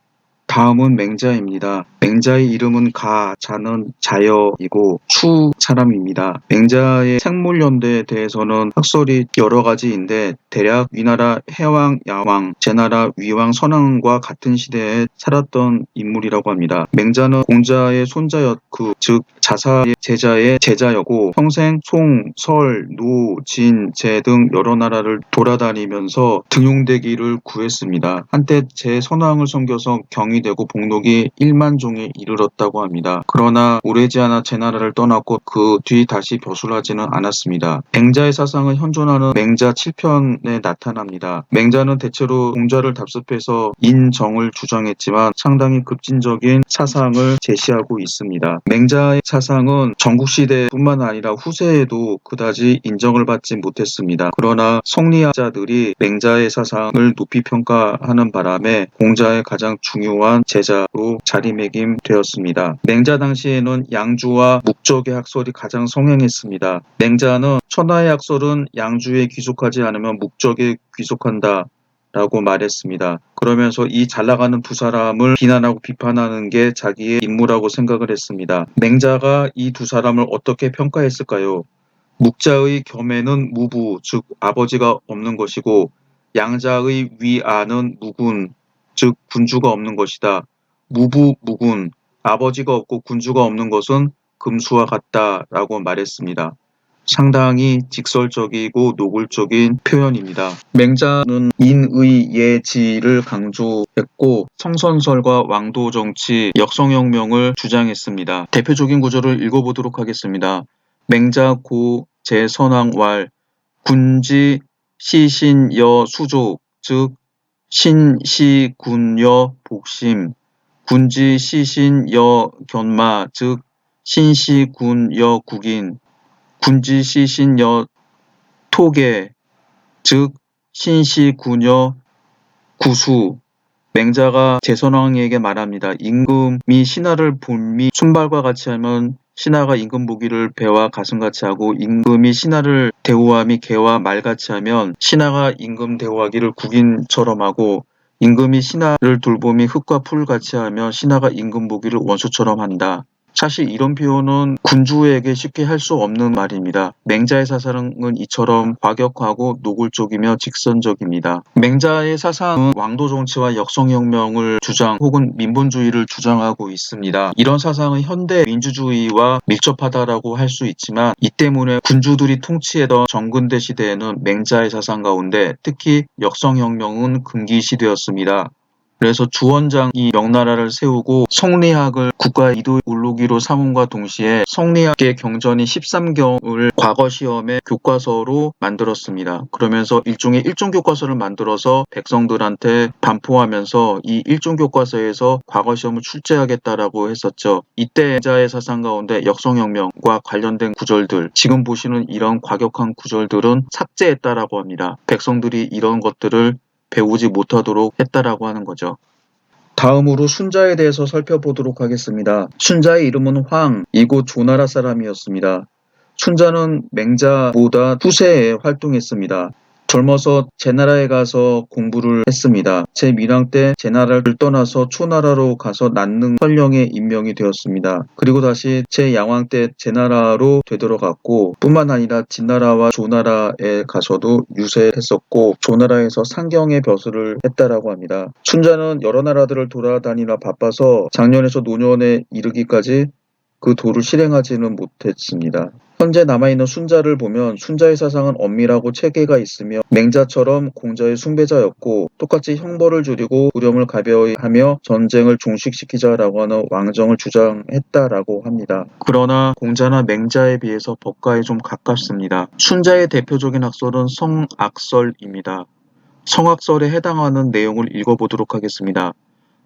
Speaker 1: 다음은 맹자입니다. 맹자의 이름은 가, 자는 자여이고 추 사람입니다. 맹자의 생물연대에 대해서는 학설이 여러 가지인데 대략 위나라 해왕, 야왕, 제나라 위왕, 선왕과 같은 시대에 살았던 인물이라고 합니다. 맹자는 공자의 손자였고 즉 자사의 제자의 제자였고 평생 송, 설, 노, 진, 제 등 여러 나라를 돌아다니면서 등용되기를 구했습니다. 한때 제선왕을 섬겨서 경이 되고 복록이 1만 종에 이르렀다고 합니다. 그러나 오래지 않아 제나라를 떠났고 그 뒤 다시 벼슬하지는 않았습니다. 맹자의 사상은 현존하는 맹자 7편에 나타납니다. 맹자는 대체로 공자를 답습해서 인정을 주장했지만 상당히 급진적인 사상을 제시하고 있습니다. 맹자의 사상은 전국시대뿐만 아니라 후세에도 그다지 인정을 받지 못했습니다. 그러나 성리학자들이 맹자의 사상을 높이 평가하는 바람에 공자의 가장 중요한 제자로 자리매김되었습니다. 맹자 당시에는 양주와 묵적의 학설이 가장 성행했습니다. 맹자는 천하의 학설은 양주에 귀속하지 않으면 묵적에 귀속한다 라고 말했습니다. 그러면서 이 잘나가는 두 사람을 비난하고 비판하는 게 자기의 임무라고 생각을 했습니다. 맹자가 이 두 사람을 어떻게 평가했을까요? 묵자의 겸에는 무부, 즉 아버지가 없는 것이고 양자의 위아는 무군, 즉 군주가 없는 것이다. 무부, 무군, 아버지가 없고 군주가 없는 것은 금수와 같다라고 말했습니다. 상당히 직설적이고 노골적인 표현입니다. 맹자는 인의 예지를 강조했고 성선설과 왕도정치, 역성혁명을 주장했습니다. 대표적인 구절을 읽어보도록 하겠습니다. 맹자 고 제선왕왈 군지 시신여 수족 즉 신시군여 복심 군지 시신여 견마 즉 신시군여 국인 군지 시신여 토계 즉 신시군여 구수. 맹자가 제선왕에게 말합니다. 임금이 신하를 본미 순발과 같이 하면 신하가 임금 보기를 배와 가슴같이 하고 임금이 신하를 대우함이 개와 말같이 하면 신하가 임금 대우하기를 국인처럼 하고 임금이 신하를 돌봄이 흙과 풀같이 하면 신하가 임금 보기를 원수처럼 한다. 사실 이런 표현은 군주에게 쉽게 할 수 없는 말입니다. 맹자의 사상은 이처럼 과격하고 노골적이며 직선적입니다. 맹자의 사상은 왕도 정치와 역성혁명을 주장 혹은 민본주의를 주장하고 있습니다. 이런 사상은 현대 민주주의와 밀접하다라고 할 수 있지만 이 때문에 군주들이 통치하던 정근대 시대에는 맹자의 사상 가운데 특히 역성혁명은 금기시되었습니다. 그래서 주원장이 명나라를 세우고 성리학을 국가 이데올로기로 삼음과 동시에 성리학의 경전인 13경을 과거 시험의 교과서로 만들었습니다. 그러면서 일종의 일종교과서를 만들어서 백성들한테 반포하면서 이 일종교과서에서 과거 시험을 출제하겠다라고 했었죠. 이때 맹자의 사상 가운데 역성혁명과 관련된 구절들, 지금 보시는 이런 과격한 구절들은 삭제했다라고 합니다. 백성들이 이런 것들을 배우지 못하도록 했다라고 하는 거죠. 다음으로 순자에 대해서 살펴보도록 하겠습니다. 순자의 이름은 황, 이곳 조나라 사람이었습니다. 순자는 맹자보다 후세에 활동했습니다. 젊어서 제나라에 가서 공부를 했습니다. 제 밀왕 때 제나라를 떠나서 초나라로 가서 난능 설령에 임명이 되었습니다. 그리고 다시 제 양왕 때 제나라로 되돌아갔고 뿐만 아니라 진나라와 조나라에 가서도 유세했었고 조나라에서 상경의 벼슬을 했다라고 합니다. 춘자는 여러 나라들을 돌아다니라 바빠서 작년에서 노년에 이르기까지 그 도를 실행하지는 못했습니다. 현재 남아있는 순자를 보면 순자의 사상은 엄밀하고 체계가 있으며 맹자처럼 공자의 숭배자였고 똑같이 형벌을 줄이고 구령을 가벼이 하며 전쟁을 종식시키자라고 하는 왕정을 주장했다라고 합니다. 그러나 공자나 맹자에 비해서 법가에 좀 가깝습니다. 순자의 대표적인 학설은 성악설입니다. 성악설에 해당하는 내용을 읽어보도록 하겠습니다.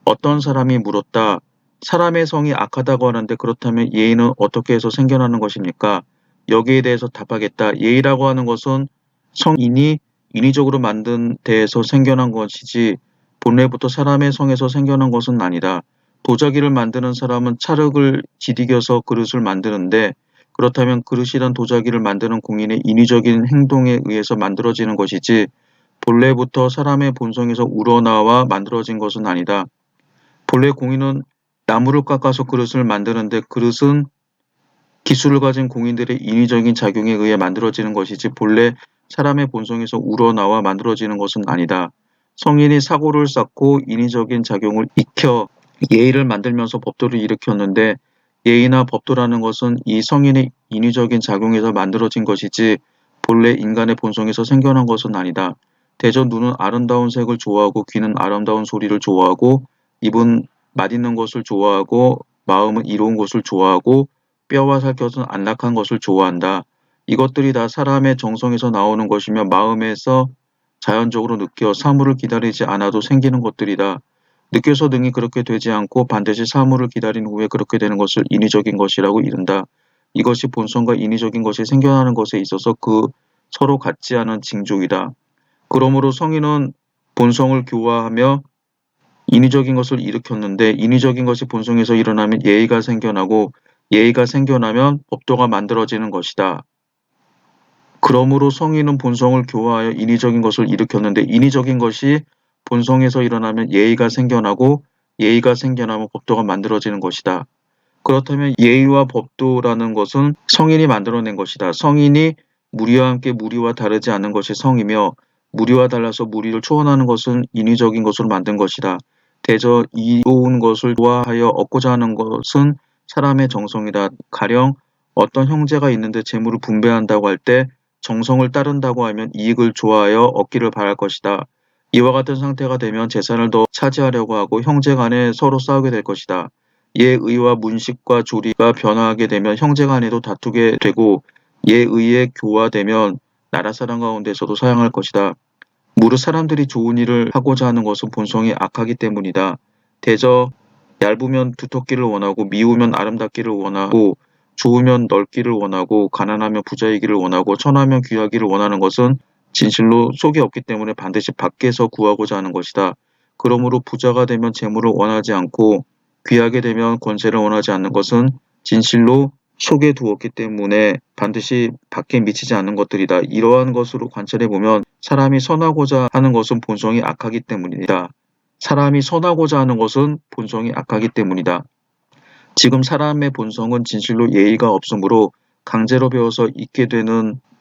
Speaker 1: 어떤 사람이 물었다. 사람의 성이 악하다고 하는데 그렇다면 예의는 어떻게 해서 생겨나는 것입니까? 여기에 대해서 답하겠다. 예의라고 하는 것은 성인이 인위적으로 만든 데에서 생겨난 것이지 본래부터 사람의 성에서 생겨난 것은 아니다. 도자기를 만드는 사람은 찰흙을 디디겨서 그릇을 만드는데 그렇다면 그릇이란 도자기를 만드는 공인의 인위적인 행동에 의해서 만들어지는 것이지 본래부터 사람의 본성에서 우러나와 만들어진 것은 아니다. 본래 공인은 나무를 깎아서 그릇을 만드는데 그릇은 기술을 가진 공인들의 인위적인 작용에 의해 만들어지는 것이지 본래 사람의 본성에서 우러나와 만들어지는 것은 아니다. 성인이 사고를 쌓고 인위적인 작용을 익혀 예의를 만들면서 법도를 일으켰는데 예의나 법도라는 것은 이 성인의 인위적인 작용에서 만들어진 것이지 본래 인간의 본성에서 생겨난 것은 아니다. 대저 눈은 아름다운 색을 좋아하고 귀는 아름다운 소리를 좋아하고 입은 맛있는 것을 좋아하고 마음은 이로운 것을 좋아하고 뼈와 살갗은 안락한 것을 좋아한다. 이것들이 다 사람의 정성에서 나오는 것이며 마음에서 자연적으로 느껴 사물을 기다리지 않아도 생기는 것들이다. 느껴서 능히 그렇게 되지 않고 반드시 사물을 기다린 후에 그렇게 되는 것을 인위적인 것이라고 이른다. 이것이 본성과 인위적인 것이 생겨나는 것에 있어서 그 서로 같지 않은 징조이다. 그러므로 성인은 본성을 교화하며 인위적인 것을 일으켰는데 인위적인 것이 본성에서 일어나면 예의가 생겨나고 예의가 생겨나면 법도가 만들어지는 것이다. 그러므로 성인은 본성을 교화하여 인위적인 것을 일으켰는데 인위적인 것이 본성에서 일어나면 예의가 생겨나고 예의가 생겨나면 법도가 만들어지는 것이다. 그렇다면 예의와 법도라는 것은 성인이 만들어낸 것이다. 성인이 무리와 함께 무리와 다르지 않은 것이 성이며 무리와 달라서 무리를 초월하는 것은 인위적인 것으로 만든 것이다. 대저 이로운 것을 좋아하여 얻고자 하는 것은 사람의 정성이다. 가령 어떤 형제가 있는데 재물을 분배한다고 할 때 정성을 따른다고 하면 이익을 좋아하여 얻기를 바랄 것이다. 이와 같은 상태가 되면 재산을 더 차지하려고 하고 형제 간에 서로 싸우게 될 것이다. 예의와 문식과 조리가 변화하게 되면 형제 간에도 다투게 되고 예의에 교화되면 나라 사람 가운데서도 사용할 것이다. 무릇 사람들이 좋은 일을 하고자 하는 것은 본성이 악하기 때문이다. 대저 얇으면 두텁기를 원하고 미우면 아름답기를 원하고 좋으면 넓기를 원하고 가난하면 부자이기를 원하고 천하면 귀하기를 원하는 것은 진실로 속이 없기 때문에 반드시 밖에서 구하고자 하는 것이다. 그러므로 부자가 되면 재물을 원하지 않고 귀하게 되면 권세를 원하지 않는 것은 진실로 속에 두었기 때문에 반드시 밖에 미치지 않는 것들이다. 이러한 것으로 관찰해 보면 사람이 선하고자 하는 것은 본성이 악하기 때문이다. 사람이 선하고자 하는 것은 본성이 악하기 때문이다. 지금 사람의 본성은 진실로 예의가 없으므로 강제로 배워서 있게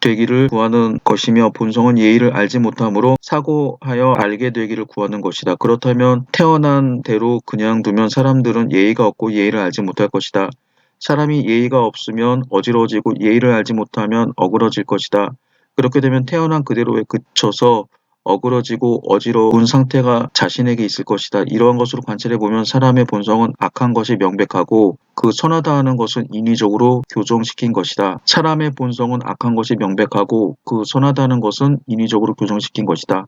Speaker 1: 되기를 구하는 것이며 본성은 예의를 알지 못하므로 사고하여 알게 되기를 구하는 것이다. 그렇다면 태어난 대로 그냥 두면 사람들은 예의가 없고 예의를 알지 못할 것이다. 사람이 예의가 없으면 어지러지고 예의를 알지 못하면 어그러질 것이다. 그렇게 되면 태어난 그대로에 그쳐서 어그러지고 어지러운 상태가 자신에게 있을 것이다. 이러한 것으로 관찰해 보면 사람의 본성은 악한 것이 명백하고 그 선하다 하는 것은 인위적으로 교정시킨 것이다. 사람의 본성은 악한 것이 명백하고 그 선하다는 것은 인위적으로 교정시킨 것이다.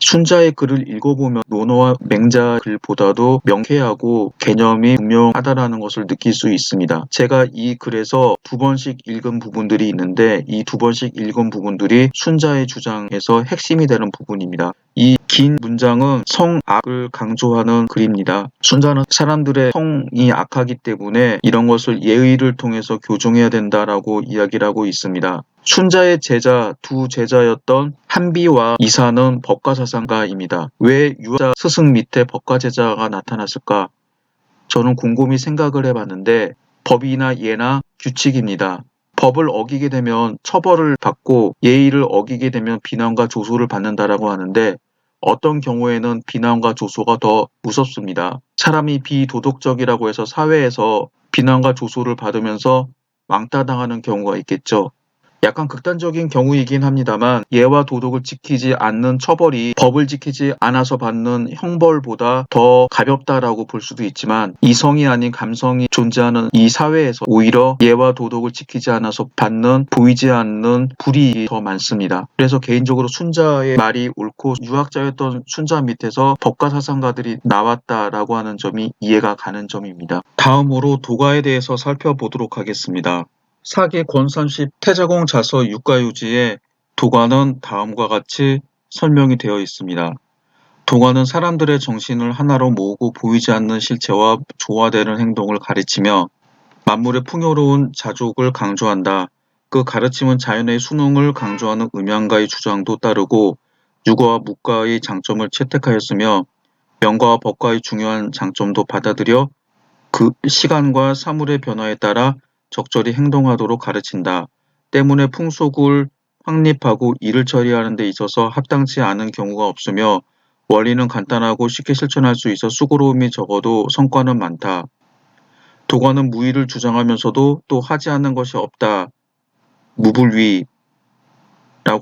Speaker 1: 순자의 글을 읽어보면 논어와 맹자 글보다도 명쾌하고 개념이 분명하다라는 것을 느낄 수 있습니다. 제가 이 글에서 두 번씩 읽은 부분들이 있는데 이 두 번씩 읽은 부분들이 순자의 주장에서 핵심이 되는 부분입니다. 이 긴 문장은 성악을 강조하는 글입니다. 순자는 사람들의 성이 악하기 때문에 이런 것을 예의를 통해서 교정해야 된다라고 이야기를 하고 있습니다. 순자의 제자, 두 제자였던 한비와 이사는 법가사상가입니다. 왜 유자 스승 밑에 법가제자가 나타났을까? 저는 곰곰이 생각을 해봤는데 법이나 예나 규칙입니다. 법을 어기게 되면 처벌을 받고 예의를 어기게 되면 비난과 조소를 받는다라고 하는데 어떤 경우에는 비난과 조소가 더 무섭습니다. 사람이 비도덕적이라고 해서 사회에서 비난과 조소를 받으면서 왕따당하는 경우가 있겠죠. 약간 극단적인 경우이긴 합니다만 예와 도덕을 지키지 않는 처벌이 법을 지키지 않아서 받는 형벌보다 더 가볍다라고 볼 수도 있지만 이성이 아닌 감성이 존재하는 이 사회에서 오히려 예와 도덕을 지키지 않아서 받는 보이지 않는 불이익이 더 많습니다. 그래서 개인적으로 순자의 말이 옳고 유학자였던 순자 밑에서 법가사상가들이 나왔다라고 하는 점이 이해가 가는 점입니다. 다음으로 도가에 대해서 살펴보도록 하겠습니다. 사기 권삼십 태자공 자서 육가유지에 도가는 다음과 같이 설명이 되어 있습니다. 도가는 사람들의 정신을 하나로 모으고 보이지 않는 실체와 조화되는 행동을 가르치며 만물의 풍요로운 자족을 강조한다. 그 가르침은 자연의 순응을 강조하는 음양가의 주장도 따르고 유가와 묵가의 장점을 채택하였으며 명가와 법가의 중요한 장점도 받아들여 그 시간과 사물의 변화에 따라 적절히 행동하도록 가르친다. 때문에 풍속을 확립하고 일을 처리하는 데 있어서 합당치 않은 경우가 없으며 원리는 간단하고 쉽게 실천할 수 있어 수고로움이 적어도 성과는 많다. 도가는 무의를 주장하면서도 또 하지 않는 것이 없다. 무불위라고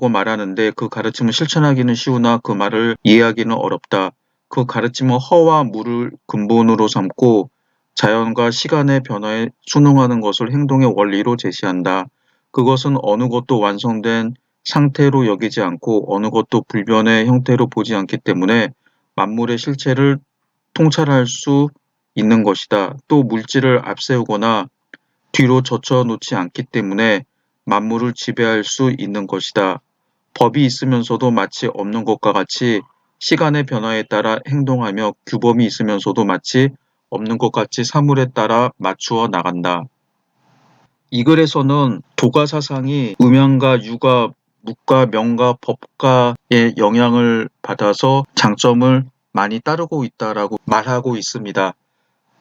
Speaker 1: 말하는데 그 가르침을 실천하기는 쉬우나 그 말을 이해하기는 어렵다. 그 가르침은 허와 무를 근본으로 삼고 자연과 시간의 변화에 순응하는 것을 행동의 원리로 제시한다. 그것은 어느 것도 완성된 상태로 여기지 않고 어느 것도 불변의 형태로 보지 않기 때문에 만물의 실체를 통찰할 수 있는 것이다. 또 물질을 앞세우거나 뒤로 젖혀놓지 않기 때문에 만물을 지배할 수 있는 것이다. 법이 있으면서도 마치 없는 것과 같이 시간의 변화에 따라 행동하며 규범이 있으면서도 마치 없는 것 같이 사물에 따라 맞추어 나간다. 이 글에서는 도가 사상이 음양가, 유가, 묵가, 명가, 법가의 영향을 받아서 장점을 많이 따르고 있다라고 말하고 있습니다.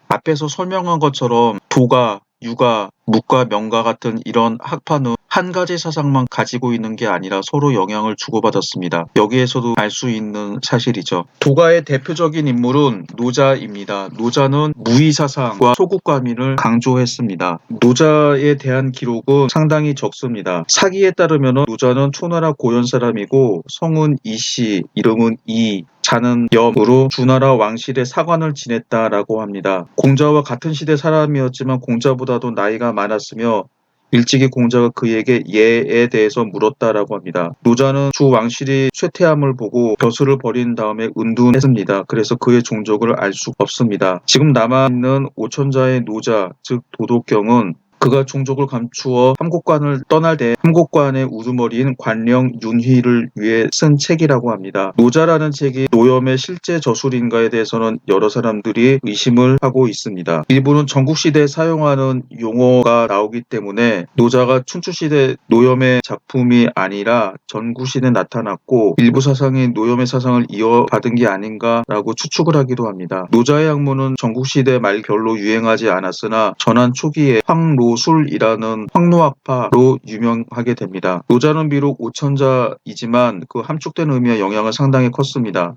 Speaker 1: 앞에서 설명한 것처럼 도가, 유가, 묵가, 명가 같은 이런 학파는 한 가지 사상만 가지고 있는 게 아니라 서로 영향을 주고받았습니다. 여기에서도 알 수 있는 사실이죠. 도가의 대표적인 인물은 노자입니다. 노자는 무의사상과 소국가민을 강조했습니다. 노자에 대한 기록은 상당히 적습니다. 사기에 따르면 노자는 초나라 고현 사람이고 성은 이씨, 이름은 이, 자는 염으로 주나라 왕실의 사관을 지냈다라고 합니다. 공자와 같은 시대 사람이었지만 공자보다도 나이가 많았으며 일찍이 공자가 그에게 예에 대해서 물었다라고 합니다. 노자는 주 왕실이 쇠퇴함을 보고 벼슬을 버린 다음에 은둔했습니다. 그래서 그의 종족을 알 수 없습니다. 지금 남아있는 오천자의 노자, 즉 도덕경은 그가 종족을 감추어 함곡관을 떠날 때 함곡관의 우두머리인 관령 윤희를 위해 쓴 책이라고 합니다. 노자라는 책이 노염의 실제 저술인가에 대해서는 여러 사람들이 의심을 하고 있습니다. 일부는 전국시대에 사용하는 용어가 나오기 때문에 노자가 춘추시대 노염의 작품이 아니라 전국시대에 나타났고 일부 사상이 노염의 사상을 이어받은 게 아닌가라고 추측을 하기도 합니다. 노자의 학문은 전국시대 말 별로 유행하지 않았으나 전한 초기에 황로술이라는 황로학파로 유명하게 됩니다. 노자는 비록 오천자이지만 그 함축된 의미와 영향은 상당히 컸습니다.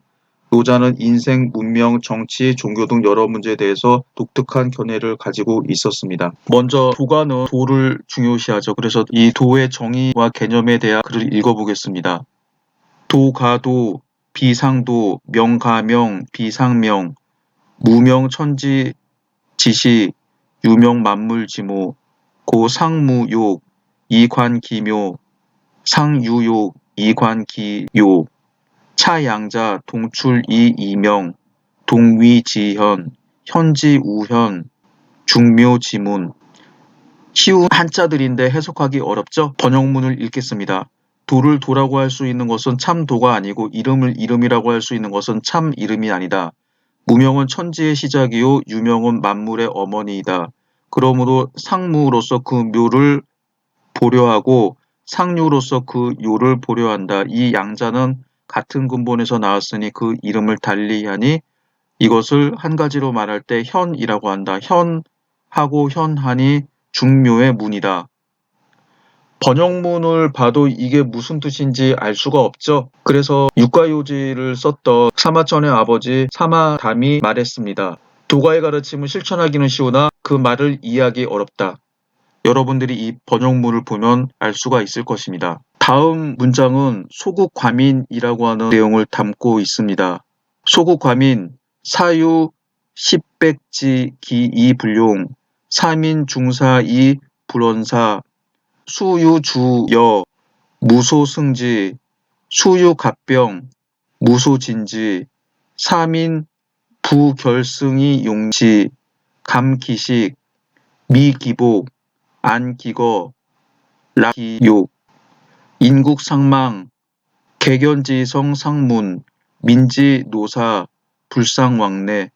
Speaker 1: 노자는 인생, 문명, 정치, 종교 등 여러 문제에 대해서 독특한 견해를 가지고 있었습니다. 먼저 도가는 도를 중요시하죠. 그래서 이 도의 정의와 개념에 대한 글을 읽어보겠습니다. 도가도, 비상도, 명가명, 비상명, 무명천지 지시, 유명만물지모, 고상무욕, 이관기묘, 상유욕, 이관기요, 차양자, 동출이이명, 동위지현, 현지우현, 중묘지문. 쉬운 한자들인데 해석하기 어렵죠? 번역문을 읽겠습니다. 도를 도라고 할 수 있는 것은 참 도가 아니고 이름을 이름이라고 할 수 있는 것은 참 이름이 아니다. 무명은 천지의 시작이요 유명은 만물의 어머니이다. 그러므로 상무로서 그 묘를 보려하고 상류로서 그 요를 보려한다. 이 양자는 같은 근본에서 나왔으니 그 이름을 달리하니 이것을 한 가지로 말할 때 현이라고 한다. 현하고 현한이 중묘의 문이다. 번역문을 봐도 이게 무슨 뜻인지 알 수가 없죠. 그래서 육가요지를 썼던 사마천의 아버지 사마담이 말했습니다. 도가의 가르침을 실천하기는 쉬우나 그 말을 이해하기 어렵다. 여러분들이 이 번역문을 보면 알 수가 있을 것입니다. 다음 문장은 소국과민이라고 하는 내용을 담고 있습니다. 소국과민, 사유, 십백지, 기이불용, 사민중사이 불원사, 수유주여, 무소승지, 수유갑병, 무소진지, 사민 부결승이 용지, 감기식, 미기복, 안기거, 라기욕, 인국상망, 개견지성 상문, 민지노사, 불상왕래.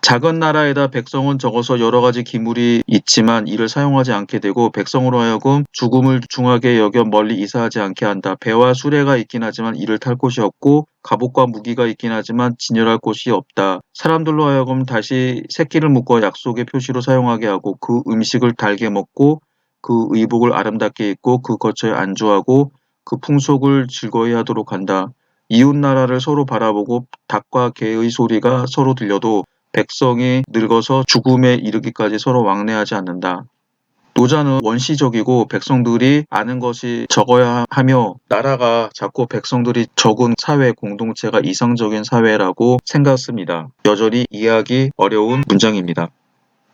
Speaker 1: 작은 나라에다 백성은 적어서 여러 가지 기물이 있지만 이를 사용하지 않게 되고 백성으로 하여금 죽음을 중하게 여겨 멀리 이사하지 않게 한다. 배와 수레가 있긴 하지만 이를 탈 곳이 없고 갑옷과 무기가 있긴 하지만 진열할 곳이 없다. 사람들로 하여금 다시 새끼를 묶어 약속의 표시로 사용하게 하고 그 음식을 달게 먹고 그 의복을 아름답게 입고 그 거처에 안주하고 그 풍속을 즐거이 하도록 한다. 이웃 나라를 서로 바라보고 닭과 개의 소리가 서로 들려도 백성이 늙어서 죽음에 이르기까지 서로 왕래하지 않는다. 노자는 원시적이고 백성들이 아는 것이 적어야 하며 나라가 작고 백성들이 적은 사회 공동체가 이상적인 사회라고 생각했습니다. 여전히 이해하기 어려운 문장입니다.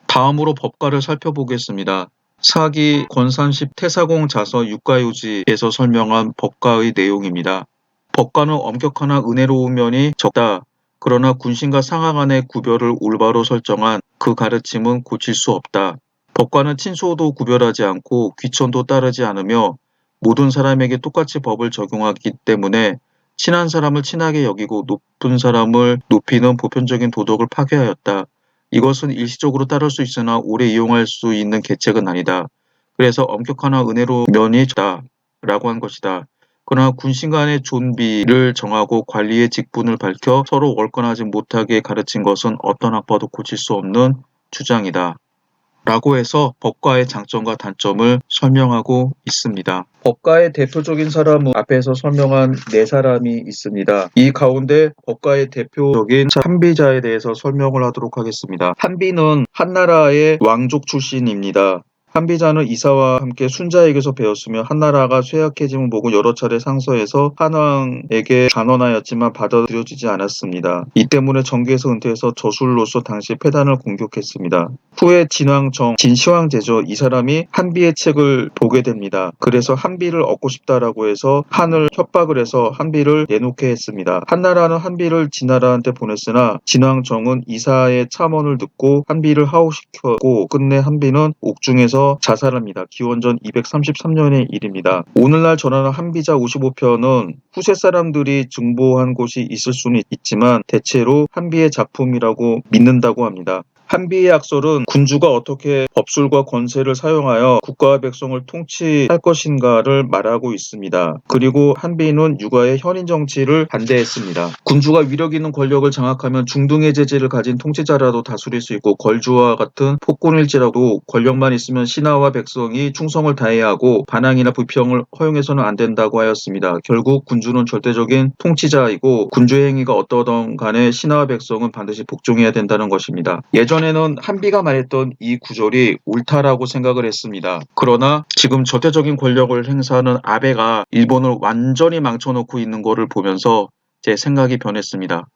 Speaker 1: 다음으로 법가를 살펴보겠습니다. 사기 권산십 태사공 자서 육가요지에서 설명한 법가의 내용입니다. 법가는 엄격하나 은혜로운 면이 적다. 그러나 군신과 상하 간의 구별을 올바로 설정한 그 가르침은 고칠 수 없다. 법가는 친소도 구별하지 않고 귀천도 따르지 않으며 모든 사람에게 똑같이 법을 적용하기 때문에 친한 사람을 친하게 여기고 높은 사람을 높이는 보편적인 도덕을 파괴하였다. 이것은 일시적으로 따를 수 있으나 오래 이용할 수 있는 계책은 아니다. 그래서 엄격하나 은혜로운 면이 있다. 라고 한 것이다. 그러나 군신 간의 존비를 정하고 관리의 직분을 밝혀 서로 월권하지 못하게 가르친 것은 어떤 학파도 고칠 수 없는 주장이다. 라고 해서 법가의 장점과 단점을 설명하고 있습니다. 법가의 대표적인 사람은 앞에서 설명한 네 사람이 있습니다. 이 가운데 법가의 대표적인 한비자에 대해서 설명을 하도록 하겠습니다. 한비는 한나라의 왕족 출신입니다. 한비자는 이사와 함께 순자에게서 배웠으며 한나라가 쇠약해짐을 보고 여러 차례 상서해서 한왕에게 간언하였지만 받아들여지지 않았습니다. 이 때문에 정계에서 은퇴해서 저술로서 당시 패단을 공격했습니다. 후에 진시황제죠. 이 사람이 한비의 책을 보게 됩니다. 그래서 한비를 얻고 싶다라고 해서 한을 협박을 해서 한비를 내놓게 했습니다. 한나라는 한비를 진나라한테 보냈으나 진왕정은 이사의 참언을 듣고 한비를 하호시켰고 끝내 한비는 옥중에서 자살합니다. 기원전 233년의 일입니다. 오늘날 전하는 한비자 55편은 후세 사람들이 증보한 곳이 있을 수는 있지만 대체로 한비의 작품이라고 믿는다고 합니다. 한비의 약설은 군주가 어떻게 법술과 권세를 사용하여 국가와 백성을 통치할 것인가를 말하고 있습니다. 그리고 한비는 육아의 현인 정치를 반대했습니다. 군주가 위력 있는 권력을 장악하면 중등의 재질을 가진 통치자라도 다스릴 수 있고 걸주와 같은 폭군일지라도 권력만 있으면 신하와 백성이 충성을 다해야 하고 반항이나 불평을 허용해서는 안 된다고 하였습니다. 결국 군주는 절대적인 통치자이고 군주의 행위가 어떠든 간에 신하와 백성은 반드시 복종해야 된다는 것입니다. 예전에는 한비가 말했던 이 구절이 옳다라고 생각을 했습니다. 그러나 지금 절대적인 권력을 행사하는 아베가 일본을 완전히 망쳐놓고 있는 것을 보면서 제 생각이 변했습니다.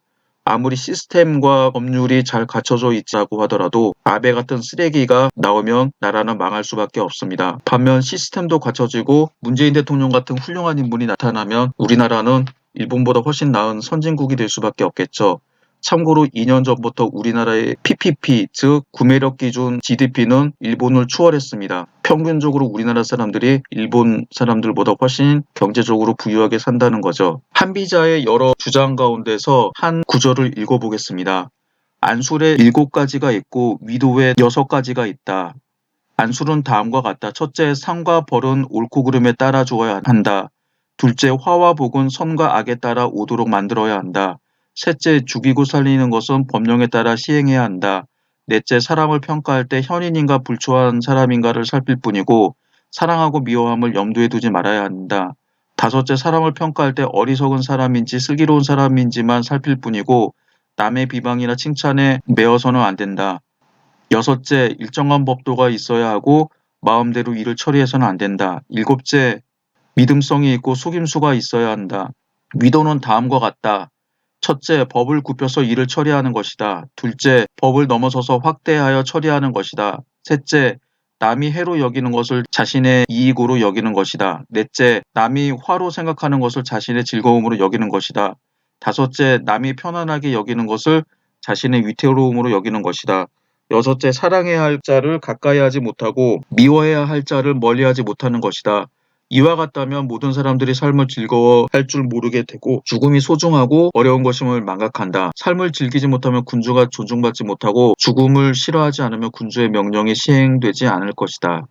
Speaker 1: 아무리 시스템과 법률이 잘 갖춰져 있다고 하더라도 아베 같은 쓰레기가 나오면 나라는 망할 수밖에 없습니다. 반면 시스템도 갖춰지고 문재인 대통령 같은 훌륭한 인물이 나타나면 우리나라는 일본보다 훨씬 나은 선진국이 될 수밖에 없겠죠. 참고로 2년 전부터 우리나라의 PPP, 즉 구매력 기준 GDP는 일본을 추월했습니다. 평균적으로 우리나라 사람들이 일본 사람들보다 훨씬 경제적으로 부유하게 산다는 거죠. 한비자의 여러 주장 가운데서 한 구절을 읽어보겠습니다. 안술에 7가지가 있고 위도에 6가지가 있다. 안술은 다음과 같다. 첫째, 상과 벌은 옳고 그름에 따라 주어야 한다. 둘째, 화와 복은 선과 악에 따라 오도록 만들어야 한다. 셋째, 죽이고 살리는 것은 법령에 따라 시행해야 한다. 넷째, 사람을 평가할 때 현인인가 불초한 사람인가를 살필 뿐이고 사랑하고 미워함을 염두에 두지 말아야 한다. 다섯째, 사람을 평가할 때 어리석은 사람인지 슬기로운 사람인지만 살필 뿐이고 남의 비방이나 칭찬에 매어서는 안 된다. 여섯째, 일정한 법도가 있어야 하고 마음대로 일을 처리해서는 안 된다. 일곱째, 믿음성이 있고 속임수가 있어야 한다. 위도는 다음과 같다. 첫째, 법을 굽혀서 일을 처리하는 것이다. 둘째, 법을 넘어서서 확대하여 처리하는 것이다. 셋째, 남이 해로 여기는 것을 자신의 이익으로 여기는 것이다. 넷째, 남이 화로 생각하는 것을 자신의 즐거움으로 여기는 것이다. 다섯째, 남이 편안하게 여기는 것을 자신의 위태로움으로 여기는 것이다. 여섯째, 사랑해야 할 자를 가까이 하지 못하고 미워해야 할 자를 멀리하지 못하는 것이다. 이와 같다면 모든 사람들이 삶을 즐거워할 줄 모르게 되고 죽음이 소중하고 어려운 것임을 망각한다. 삶을 즐기지 못하면 군주가 존중받지 못하고 죽음을 싫어하지 않으면 군주의 명령이 시행되지 않을 것이다.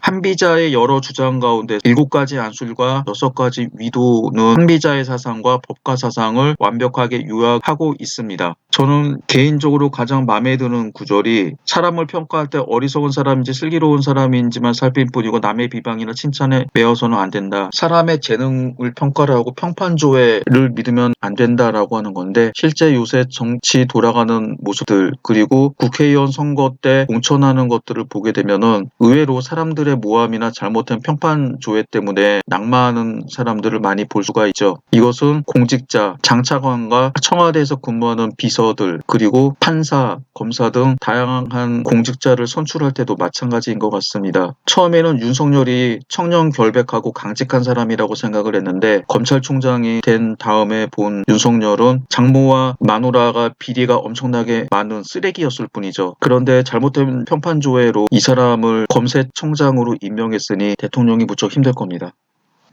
Speaker 1: 한비자의 여러 주장 가운데 7가지 안술과 6가지 위도는 한비자의 사상과 법과 사상을 완벽하게 요약하고 있습니다. 저는 개인적으로 가장 마음에 드는 구절이 사람을 평가할 때 어리석은 사람인지 슬기로운 사람인지만 살필 뿐이고 남의 비방이나 칭찬에 매어서는 안 된다. 사람의 재능을 평가를 하고 평판조회를 믿으면 안 된다라고 하는 건데 실제 요새 정치 돌아가는 모습들 그리고 국회의원 선거 때 공천하는 것들을 보게 되면은 의외로 사람들의 모함이나 잘못된 평판 조회 때문에 낙마하는 사람들을 많이 볼 수가 있죠. 이것은 공직자, 장차관과 청와대에서 근무하는 비서들, 그리고 판사, 검사 등 다양한 공직자를 선출할 때도 마찬가지인 것 같습니다. 처음에는 윤석열이 청년 결백하고 강직한 사람이라고 생각을 했는데 검찰총장이 된 다음에 본 윤석열은 장모와 마누라가 비리가 엄청나게 많은 쓰레기였을 뿐이죠. 그런데 잘못된 평판 조회로 이 사람을 검색청장으로 임명했으니 대통령이 무척 힘들 겁니다.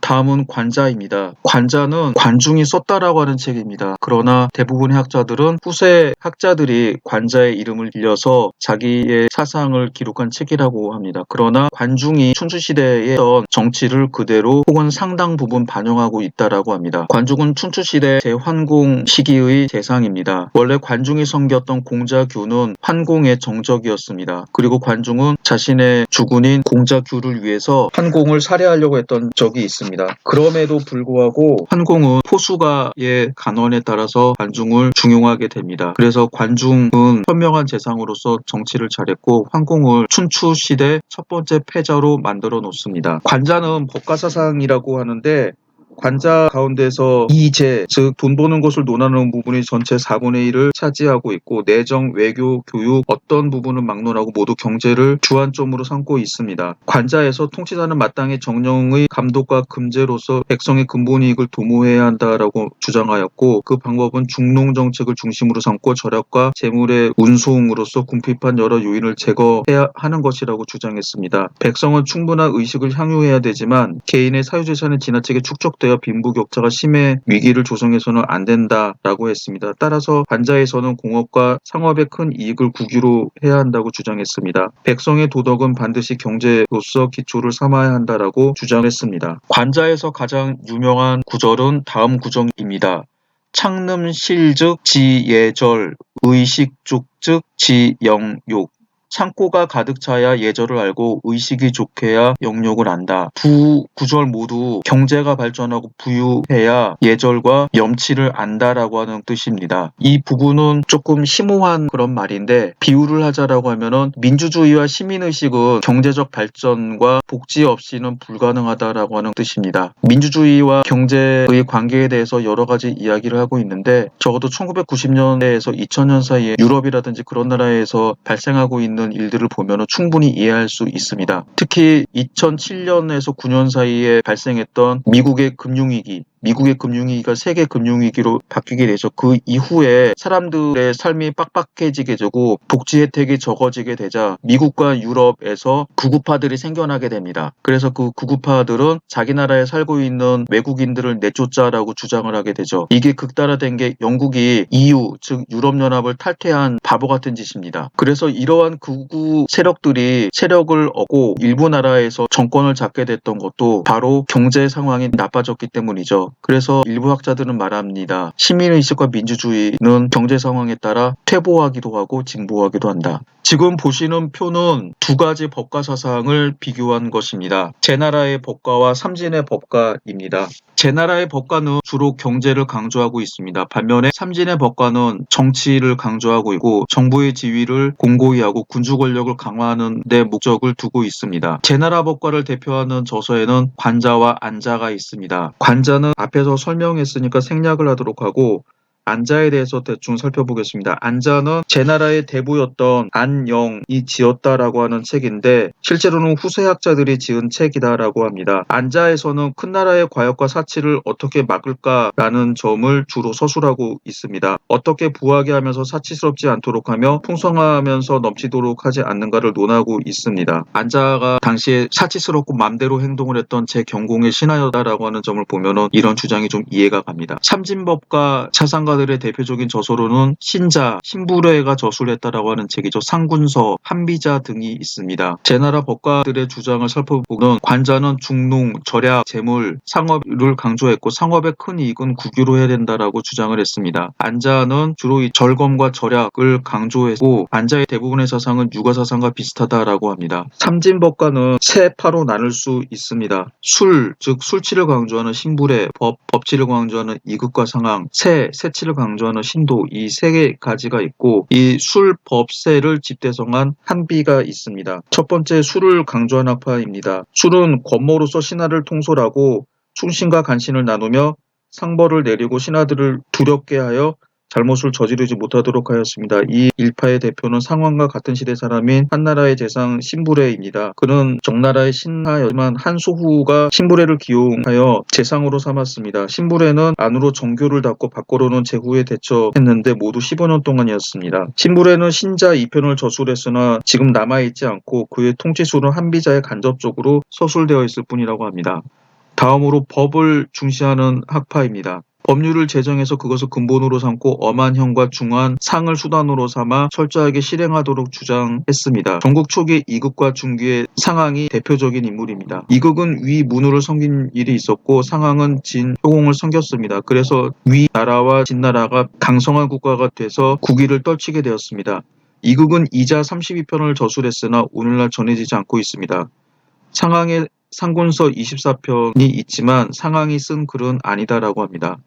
Speaker 1: 다음은 관자입니다. 관자는 관중이 썼다라고 하는 책입니다. 그러나 대부분의 학자들은 후세 학자들이 관자의 이름을 빌려서 자기의 사상을 기록한 책이라고 합니다. 그러나 관중이 춘추시대에 했던 정치를 그대로 혹은 상당 부분 반영하고 있다라고 합니다. 관중은 춘추시대 제환공 시기의 대상입니다. 원래 관중이 섬겼던 공자규는 환공의 정적이었습니다. 그리고 관중은 자신의 주군인 공자규를 위해서 환공을 살해하려고 했던 적이 있습니다. 그럼에도 불구하고 환공은 포수가의 간언에 따라서 관중을 중용하게 됩니다. 그래서 관중은 현명한 재상으로서 정치를 잘했고 환공을 춘추 시대 첫 번째 패자로 만들어 놓습니다. 관자는 법가사상이라고 하는데 관자 가운데서 이재, 즉 돈 버는 것을 논하는 부분이 전체 4분의 1을 차지하고 있고 내정, 외교, 교육 어떤 부분은 막론하고 모두 경제를 주안점으로 삼고 있습니다. 관자에서 통치자는 마땅히 정령의 감독과 금제로서 백성의 근본 이익을 도모해야 한다라고 주장하였고 그 방법은 중농 정책을 중심으로 삼고 절약과 재물의 운송으로서 궁핍한 여러 요인을 제거해야 하는 것이라고 주장했습니다. 백성은 충분한 의식을 향유해야 되지만 개인의 사유재산이 지나치게 축적되어 빈부격차가 심해 위기를 조성해서는 안 된다라고 했습니다. 따라서 관자에서는 공업과 상업의 큰 이익을 국유로 해야 한다고 주장했습니다. 백성의 도덕은 반드시 경제로서 기초를 삼아야 한다라고 주장했습니다. 관자에서 가장 유명한 구절은 다음 구절입니다. 창름실즉 지예절 의식족즉 지영욕 창고가 가득 차야 예절을 알고 의식이 좋게야 영욕을 안다. 두 구절 모두 경제가 발전하고 부유해야 예절과 염치를 안다라고 하는 뜻입니다. 이 부분은 조금 심오한 그런 말인데 비유를 하자라고 하면은 민주주의와 시민의식은 경제적 발전과 복지 없이는 불가능하다라고 하는 뜻입니다. 민주주의와 경제의 관계에 대해서 여러 가지 이야기를 하고 있는데 적어도 1990년대에서 2000년 사이에 유럽이라든지 그런 나라에서 발생하고 있는 일들을 보면 충분히 이해할 수 있습니다. 특히 2007년에서 9년 사이에 발생했던 미국의 금융위기 미국의 금융위기가 세계 금융위기로 바뀌게 되죠. 그 이후에 사람들의 삶이 빡빡해지게 되고 복지 혜택이 적어지게 되자 미국과 유럽에서 구구파들이 생겨나게 됩니다. 그래서 그 구구파들은 자기 나라에 살고 있는 외국인들을 내쫓자라고 주장을 하게 되죠. 이게 극단화된 게 영국이 EU, 즉 유럽연합을 탈퇴한 바보 같은 짓입니다. 그래서 이러한 극우 세력들이 세력을 얻고 일부 나라에서 정권을 잡게 됐던 것도 바로 경제 상황이 나빠졌기 때문이죠. 그래서 일부 학자들은 말합니다. 시민의식과 민주주의는 경제 상황에 따라 퇴보하기도 하고 진보하기도 한다. 지금 보시는 표는 두 가지 법과 사상을 비교한 것입니다. 제 나라의 법과와 삼진의 법과입니다. 제 나라의 법과는 주로 경제를 강조하고 있습니다. 반면에 삼진의 법과는 정치를 강조하고 있고 정부의 지위를 공고히 하고 군주 권력을 강화하는 데 목적을 두고 있습니다. 제 나라 법과를 대표하는 저서에는 관자와 안자가 있습니다. 관자는 앞에서 설명했으니까 생략을 하도록 하고 안자에 대해서 대충 살펴보겠습니다. 안자는 제 나라의 대부였던 안영이 지었다라고 하는 책인데 실제로는 후세 학자들이 지은 책이다라고 합니다. 안자에서는 큰 나라의 과역과 사치를 어떻게 막을까라는 점을 주로 서술하고 있습니다. 어떻게 부하게 하면서 사치스럽지 않도록 하며 풍성하면서 넘치도록 하지 않는가를 논하고 있습니다. 안자가 당시에 사치스럽고 맘대로 행동을 했던 제 경공의 신하였다라고 하는 점을 보면은 이런 주장이 좀 이해가 갑니다. 삼진법과 사상가들의 대표적인 저서로는 신자, 신부래가 저술을 했다라고 하는 책이죠. 상군서, 한비자 등이 있습니다. 제 나라 법가들의 주장을 살펴보면 관자는 중농, 절약, 재물, 상업을 강조했고 상업의 큰 이익은 국유로 해야 된다라고 주장을 했습니다. 안자는 주로 이 절검과 절약을 강조했고 안자의 대부분의 사상은 육아 사상과 비슷하다라고 합니다. 삼진법가는 세 파로 나눌 수 있습니다. 술, 즉 술치를 강조하는 신불의 법치를 강조하는 이극과 상황, 세치를 강조하는 신도 이 세 가지가 있고 이 술, 법, 세를 집대성한 한비가 있습니다. 첫 번째 술을 강조한 학파입니다. 술은 권모로서 신하를 통솔하고 충신과 간신을 나누며 상벌을 내리고 신하들을 두렵게 하여 잘못을 저지르지 못하도록 하였습니다. 이 일파의 대표는 상왕과 같은 시대 사람인 한나라의 재상 신부래입니다. 그는 정나라의 신하였지만 한소후가 신부래를 기용하여 재상으로 삼았습니다. 신부래는 안으로 정교를 닫고 밖으로는 제후에 대처했는데 모두 15년 동안이었습니다. 신부래는 신자 2편을 저술했으나 지금 남아있지 않고 그의 통치술은 한비자에 간접적으로 서술되어 있을 뿐이라고 합니다. 다음으로 법을 중시하는 학파입니다. 법률을 제정해서 그것을 근본으로 삼고 엄한 형과 중한 상을 수단으로 삼아 철저하게 실행하도록 주장했습니다. 전국 초기 이극과 중기의 상황이 대표적인 인물입니다. 이극은 위 문우를 섬긴 일이 있었고 상황은 진 효공을 섬겼습니다. 그래서 위 나라와 진 나라가 강성한 국가가 돼서 국위를 떨치게 되었습니다. 이극은 이자 32편을 저술했으나 오늘날 전해지지 않고 있습니다. 상황의 상군서 24편이 있지만 상황이 쓴 글은 아니다라고 합니다.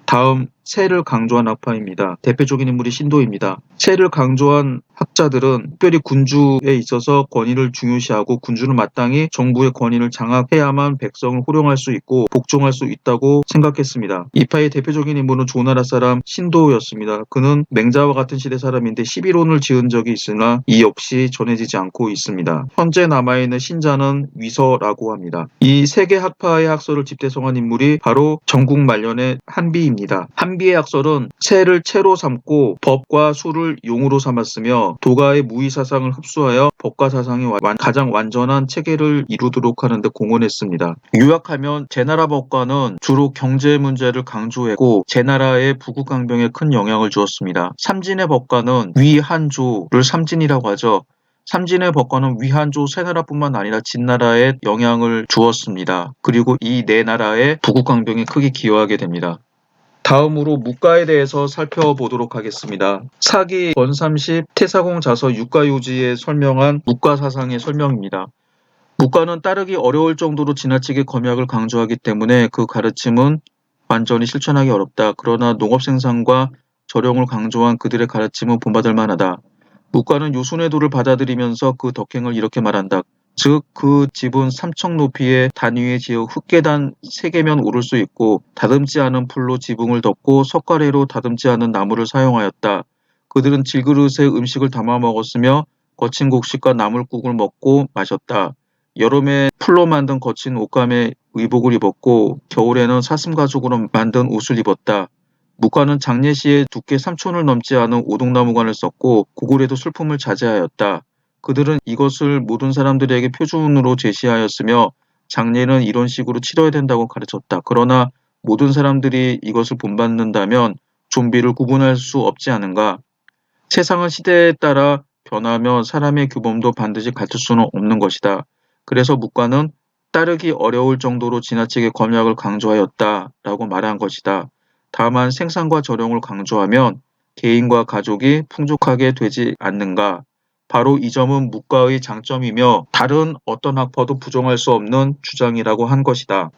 Speaker 1: 다음 세를 강조한 학파입니다. 대표적인 인물이 신도입니다. 세를 강조한 학자들은 특별히 군주에 있어서 권위를 중요시하고 군주는 마땅히 정부의 권위를 장악해야만 백성을 호령할 수 있고 복종할 수 있다고 생각했습니다. 이파의 대표적인 인물은 조나라 사람 신도였습니다. 그는 맹자와 같은 시대 사람인데 11혼을 지은 적이 있으나 이 역시 전해지지 않고 있습니다. 현재 남아있는 신자는 위서라고 합니다. 이 세 개 학파의 학설을 집대성한 인물이 바로 전국 말년의 한비입니다. 한비의 학설은 체를 체로 삼고 법과 수를 용으로 삼았으며 도가의 무의 사상을 흡수하여 법과 사상이 가장 완전한 체계를 이루도록 하는 데 공헌했습니다. 요약하면 제나라 법과는 주로 경제 문제를 강조했고 제나라의 부국강병에 큰 영향을 주었습니다. 삼진의 법과는 위한조를 삼진이라고 하죠. 삼진의 법과는 위한조 세나라뿐만 아니라 진나라에 영향을 주었습니다. 그리고 이 네 나라의 부국강병에 크게 기여하게 됩니다. 다음으로 무가에 대해서 살펴보도록 하겠습니다. 사기 권삼십 태사공 자서 육가요지에 설명한 무가 사상의 설명입니다. 무가는 따르기 어려울 정도로 지나치게 검약을 강조하기 때문에 그 가르침은 완전히 실천하기 어렵다. 그러나 농업생산과 저령을 강조한 그들의 가르침은 본받을 만하다. 무가는 요순의 도를 받아들이면서 그 덕행을 이렇게 말한다. 즉 그 집은 3층 높이의 단위에 지어 흙계단 3개면 오를 수 있고 다듬지 않은 풀로 지붕을 덮고 석가래로 다듬지 않은 나무를 사용하였다. 그들은 질그릇에 음식을 담아 먹었으며 거친 곡식과 나물국을 먹고 마셨다. 여름에 풀로 만든 거친 옷감에 의복을 입었고 겨울에는 사슴가죽으로 만든 옷을 입었다. 묵가는 장례시에 두께 3촌을 넘지 않은 오동나무관을 썼고 고골에도 슬픔을 자제하였다. 그들은 이것을 모든 사람들에게 표준으로 제시하였으며 장례는 이런 식으로 치러야 된다고 가르쳤다. 그러나 모든 사람들이 이것을 본받는다면 좀비를 구분할 수 없지 않은가? 세상은 시대에 따라 변하며 사람의 규범도 반드시 같을 수는 없는 것이다. 그래서 묵가는 따르기 어려울 정도로 지나치게 검약을 강조하였다라고 말한 것이다. 다만 생산과 저령을 강조하면 개인과 가족이 풍족하게 되지 않는가? 바로 이 점은 묵가의 장점이며 다른 어떤 학파도 부정할 수 없는 주장이라고 한 것이다.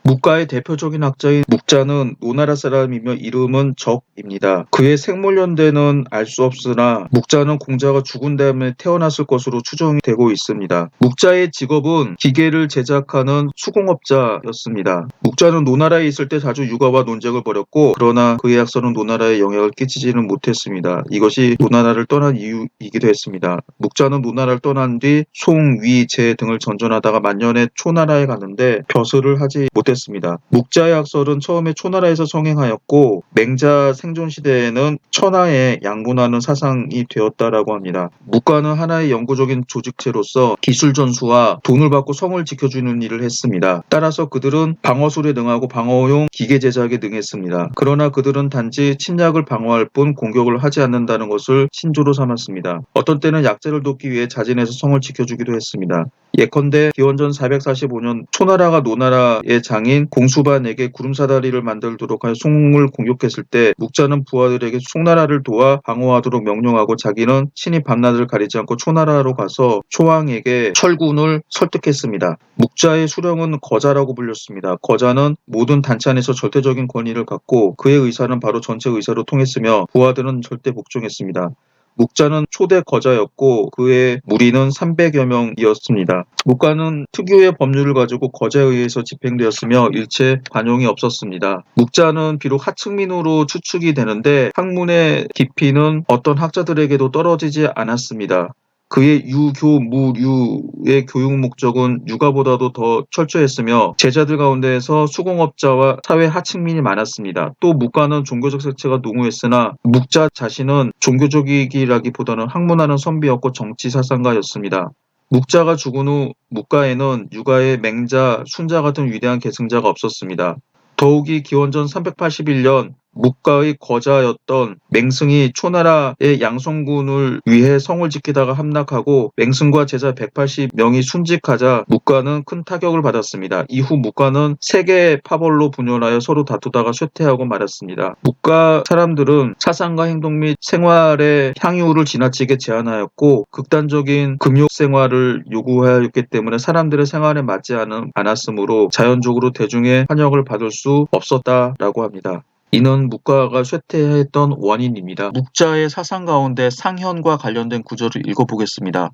Speaker 1: 묵가의 대표적인 학자인 묵자는 노나라 사람이며 이름은 적입니다. 그의 생물연대는 알 수 없으나 묵자는 공자가 죽은 다음에 태어났을 것으로 추정되고 있습니다. 묵자의 직업은 기계를 제작하는 수공업자였습니다. 묵자는 노나라에 있을 때 자주 육아와 논쟁을 벌였고 그러나 그의 학설은 노나라에 영향을 끼치지는 못했습니다. 이것이 노나라를 떠난 이유이기도 했습니다. 묵자는 노나라를 떠난 뒤 송, 위, 제 등을 전전하다가 만년에 초나라에 갔는데 벼슬을 하지 못했습니다. 묵자의 학설은 처음에 초나라에서 성행하였고 맹자 생존 시대에는 천하에 양분하는 사상이 되었다라고 합니다. 묵가는 하나의 영구적인 조직체로서 기술 전수와 돈을 받고 성을 지켜주는 일을 했습니다. 따라서 그들은 방어술에 능하고 방어용 기계 제작에 능했습니다. 그러나 그들은 단지 침략을 방어할 뿐 공격을 하지 않는다는 것을 신조로 삼았습니다. 어떤 때는 약자를 돕기 위해 자진해서 성을 지켜주기도 했습니다. 예컨대 기원전 445년 초나라가 노나라의 장인 공수반에게 구름사다리를 만들도록 하여 송을 공격했을 때 묵자는 부하들에게 송나라를 도와 방어하도록 명령하고 자기는 친히 밤낮을 가리지 않고 초나라로 가서 초왕에게 철군을 설득했습니다. 묵자의 수령은 거자라고 불렸습니다. 거자는 모든 단체 안에서 절대적인 권위를 갖고 그의 의사는 바로 전체 의사로 통했으며 부하들은 절대 복종했습니다. 묵자는 초대 거자였고 그의 무리는 300여 명이었습니다. 묵가는 특유의 법률을 가지고 거자에 의해서 집행되었으며 일체 관용이 없었습니다. 묵자는 비록 하층민으로 추측이 되는데 학문의 깊이는 어떤 학자들에게도 떨어지지 않았습니다. 그의 유교무류의 교육 목적은 육아보다도 더 철저했으며 제자들 가운데에서 수공업자와 사회 하층민이 많았습니다. 또 묵가는 종교적 색채가 농후했으나 묵자 자신은 종교적이기라기보다는 학문하는 선비였고 정치 사상가였습니다. 묵자가 죽은 후 묵가에는 육아의 맹자, 순자 같은 위대한 계승자가 없었습니다. 더욱이 기원전 381년 묵가의 거자였던 맹승이 초나라의 양성군을 위해 성을 지키다가 함락하고 맹승과 제자 180명이 순직하자 묵가는 큰 타격을 받았습니다. 이후 묵가는 세계의 파벌로 분열하여 서로 다투다가 쇠퇴하고 말았습니다. 묵가 사람들은 사상과 행동 및 생활의 향유를 지나치게 제한하였고 극단적인 금욕 생활을 요구하였기 때문에 사람들의 생활에 맞지 않았으므로 자연적으로 대중의 환영을 받을 수 없었다라고 합니다. 이는 묵가가 쇠퇴했던 원인입니다. 묵자의 사상 가운데 상현과 관련된 구절을 읽어보겠습니다.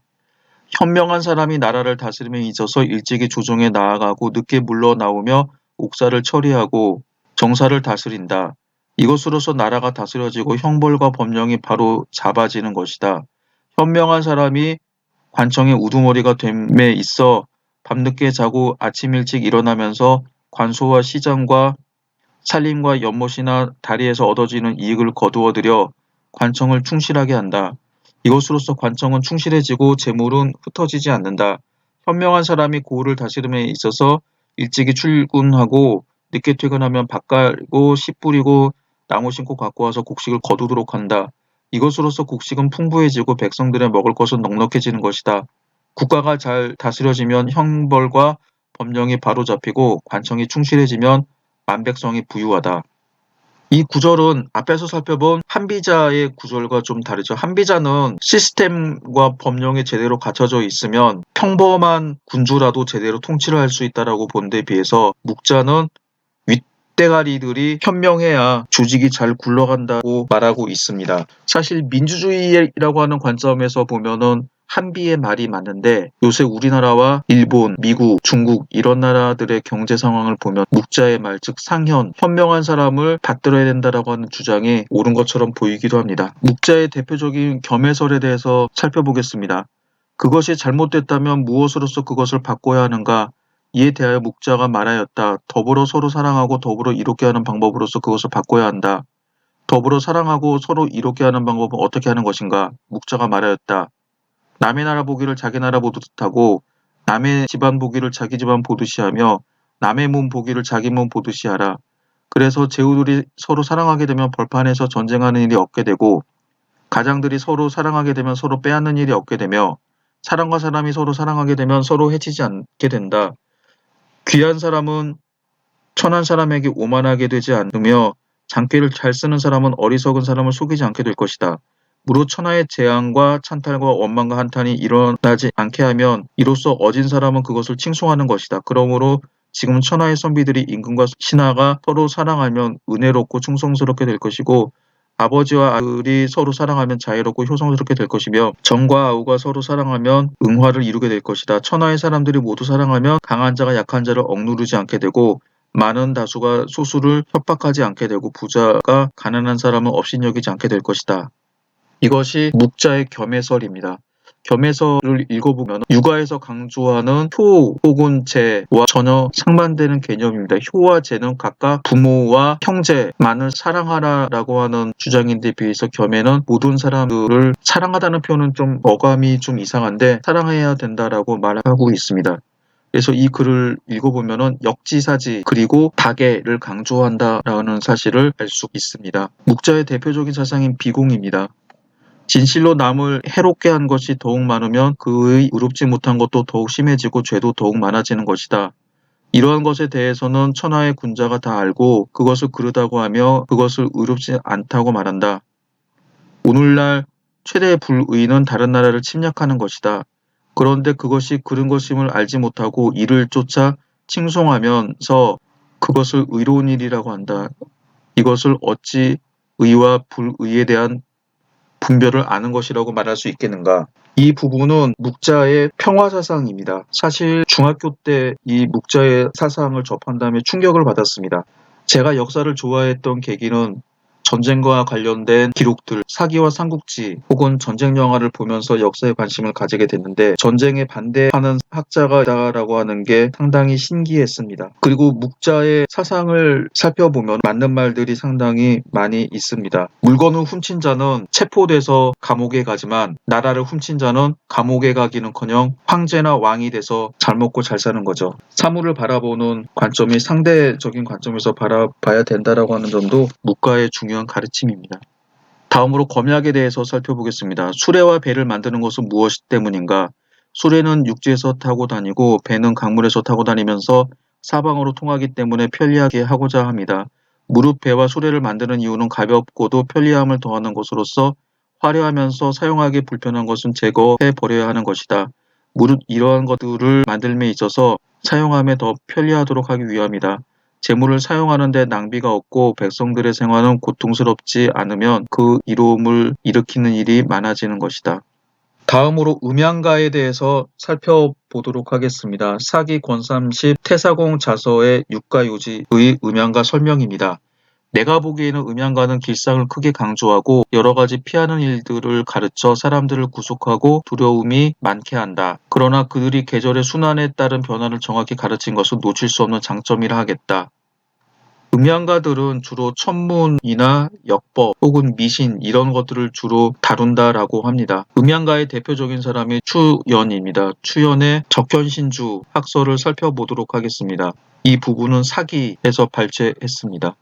Speaker 1: 현명한 사람이 나라를 다스림에 있어서 일찍이 조정에 나아가고 늦게 물러나오며 옥사를 처리하고 정사를 다스린다. 이것으로서 나라가 다스려지고 형벌과 법령이 바로 잡아지는 것이다. 현명한 사람이 관청의 우두머리가 됨에 있어 밤늦게 자고 아침 일찍 일어나면서 관소와 시장과 살림과 연못이나 다리에서 얻어지는 이익을 거두어들여 관청을 충실하게 한다. 이것으로서 관청은 충실해지고 재물은 흩어지지 않는다. 현명한 사람이 고을을 다스림에 있어서 일찍이 출근하고 늦게 퇴근하면 밭 갈고 씨 뿌리고 나무 심고 갖고 와서 곡식을 거두도록 한다. 이것으로서 곡식은 풍부해지고 백성들의 먹을 것은 넉넉해지는 것이다. 국가가 잘 다스려지면 형벌과 법령이 바로잡히고 관청이 충실해지면 만백성이 부유하다. 이 구절은 앞에서 살펴본 한비자의 구절과 좀 다르죠. 한비자는 시스템과 법령이 제대로 갖춰져 있으면 평범한 군주라도 제대로 통치를 할 수 있다라고 본 데 비해서 묵자는 윗대가리들이 현명해야 조직이 잘 굴러간다고 말하고 있습니다. 사실 민주주의라고 하는 관점에서 보면은 한비의 말이 맞는데 요새 우리나라와 일본, 미국, 중국 이런 나라들의 경제 상황을 보면 묵자의 말, 즉 상현, 현명한 사람을 받들어야 된다라고 하는 주장이 옳은 것처럼 보이기도 합니다. 묵자의 대표적인 겸해설에 대해서 살펴보겠습니다. 그것이 잘못됐다면 무엇으로서 그것을 바꿔야 하는가? 이에 대하여 묵자가 말하였다. 더불어 서로 사랑하고 더불어 이롭게 하는 방법으로서 그것을 바꿔야 한다. 더불어 사랑하고 서로 이롭게 하는 방법은 어떻게 하는 것인가? 묵자가 말하였다. 남의 나라 보기를 자기 나라 보듯 하고 남의 집안 보기를 자기 집안 보듯이 하며 남의 몸 보기를 자기 몸 보듯이 하라. 그래서 제후들이 서로 사랑하게 되면 벌판에서 전쟁하는 일이 없게 되고 가장들이 서로 사랑하게 되면 서로 빼앗는 일이 없게 되며 사람과 사람이 서로 사랑하게 되면 서로 해치지 않게 된다. 귀한 사람은 천한 사람에게 오만하게 되지 않으며 장기를 잘 쓰는 사람은 어리석은 사람을 속이지 않게 될 것이다. 무릇 천하의 재앙과 찬탈과 원망과 한탄이 일어나지 않게 하면 이로써 어진 사람은 그것을 칭송하는 것이다. 그러므로 지금 천하의 선비들이 임금과 신하가 서로 사랑하면 은혜롭고 충성스럽게 될 것이고 아버지와 아들이 서로 사랑하면 자애롭고 효성스럽게 될 것이며 정과 아우가 서로 사랑하면 응화를 이루게 될 것이다. 천하의 사람들이 모두 사랑하면 강한 자가 약한 자를 억누르지 않게 되고 많은 다수가 소수를 협박하지 않게 되고 부자가 가난한 사람을 업신여기지 않게 될 것이다. 이것이 묵자의 겸해설입니다. 겸해설을 읽어보면 육아에서 강조하는 효 혹은 재와 전혀 상반되는 개념입니다. 효와 재는 각각 부모와 형제만을 사랑하라라고 하는 주장인데 비해서 겸해는 모든 사람들을 사랑하다는 표현은 좀 어감이 좀 이상한데 사랑해야 된다라고 말하고 있습니다. 그래서 이 글을 읽어보면은 역지사지 그리고 다계를 강조한다라는 사실을 알 수 있습니다. 묵자의 대표적인 사상인 비공입니다. 진실로 남을 해롭게 한 것이 더욱 많으면 그의 의롭지 못한 것도 더욱 심해지고 죄도 더욱 많아지는 것이다. 이러한 것에 대해서는 천하의 군자가 다 알고 그것을 그르다고 하며 그것을 의롭지 않다고 말한다. 오늘날 최대의 불의는 다른 나라를 침략하는 것이다. 그런데 그것이 그른 것임을 알지 못하고 이를 쫓아 칭송하면서 그것을 의로운 일이라고 한다. 이것을 어찌 의와 불의에 대한 분별을 아는 것이라고 말할 수 있겠는가? 이 부분은 묵자의 평화사상입니다. 사실 중학교 때 이 묵자의 사상을 접한 다음에 충격을 받았습니다. 제가 역사를 좋아했던 계기는 전쟁과 관련된 기록들, 사기와 삼국지 혹은 전쟁 영화를 보면서 역사에 관심을 가지게 됐는데 전쟁에 반대하는 학자가 있다라고 하는 게 상당히 신기했습니다. 그리고 묵자의 사상을 살펴보면 맞는 말들이 상당히 많이 있습니다. 물건을 훔친 자는 체포돼서 감옥에 가지만 나라를 훔친 자는 감옥에 가기는커녕 황제나 왕이 돼서 잘 먹고 잘 사는 거죠. 사물을 바라보는 관점이 상대적인 관점에서 바라봐야 된다라고 하는 점도 묵가의 중요한 가르침입니다. 다음으로 검약에 대해서 살펴보겠습니다. 수레와 배를 만드는 것은 무엇 때문인가? 수레는 육지에서 타고 다니고 배는 강물에서 타고 다니면서 사방으로 통하기 때문에 편리하게 하고자 합니다. 무릇 배와 수레를 만드는 이유는 가볍고도 편리함을 더하는 것으로서 화려하면서 사용하기 불편한 것은 제거해 버려야 하는 것이다. 무릇 이러한 것들을 만들m에 있어서 사용함에 더 편리하도록 하기 위함이다. 재물을 사용하는 데 낭비가 없고 백성들의 생활은 고통스럽지 않으면 그 이로움을 일으키는 일이 많아지는 것이다. 다음으로 음양가에 대해서 살펴보도록 하겠습니다. 사기 권삼십 태사공 자서의 육가요지의 음양가 설명입니다. 내가 보기에는 음양가는 길상을 크게 강조하고 여러 가지 피하는 일들을 가르쳐 사람들을 구속하고 두려움이 많게 한다. 그러나 그들이 계절의 순환에 따른 변화를 정확히 가르친 것은 놓칠 수 없는 장점이라 하겠다. 음양가들은 주로 천문이나 역법 혹은 미신 이런 것들을 주로 다룬다라고 합니다. 음양가의 대표적인 사람이 추연입니다. 추연의 적현신주 학설을 살펴보도록 하겠습니다. 이 부분은 사기에서 발췌했습니다.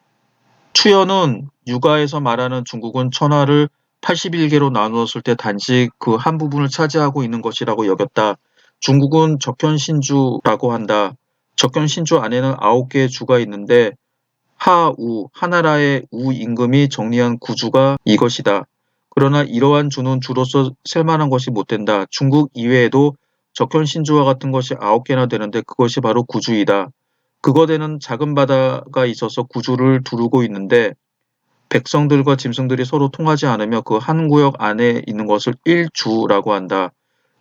Speaker 1: 추연은 육아에서 말하는 중국은 천하를 81개로 나누었을 때 단지 그 한 부분을 차지하고 있는 것이라고 여겼다. 중국은 적현신주라고 한다. 적현신주 안에는 9개의 주가 있는데 하우, 하나라의 우임금이 정리한 구주가 이것이다. 그러나 이러한 주는 주로서 셀만한 것이 못 된다. 중국 이외에도 적현신주와 같은 것이 9개나 되는데 그것이 바로 구주이다. 그거대는 작은 바다가 있어서 구주를 두르고 있는데 백성들과 짐승들이 서로 통하지 않으며 그 한 구역 안에 있는 것을 일주라고 한다.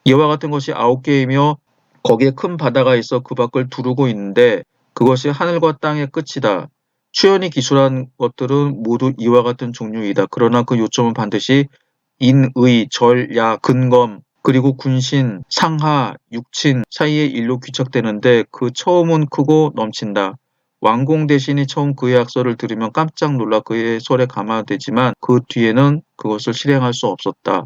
Speaker 1: 이와 같은 것이 9개이며 거기에 큰 바다가 있어 그 밖을 두르고 있는데 그것이 하늘과 땅의 끝이다. 추연이 기술한 것들은 모두 이와 같은 종류이다. 그러나 그 요점은 반드시 인의, 절, 야, 근검, 그리고 군신, 상하, 육친 사이의 일로 귀척되는데 그 처음은 크고 넘친다. 왕공 대신이 처음 그의 학설을 들으면 깜짝 놀라 그의 설에 감화되지만 그 뒤에는 그것을 실행할 수 없었다.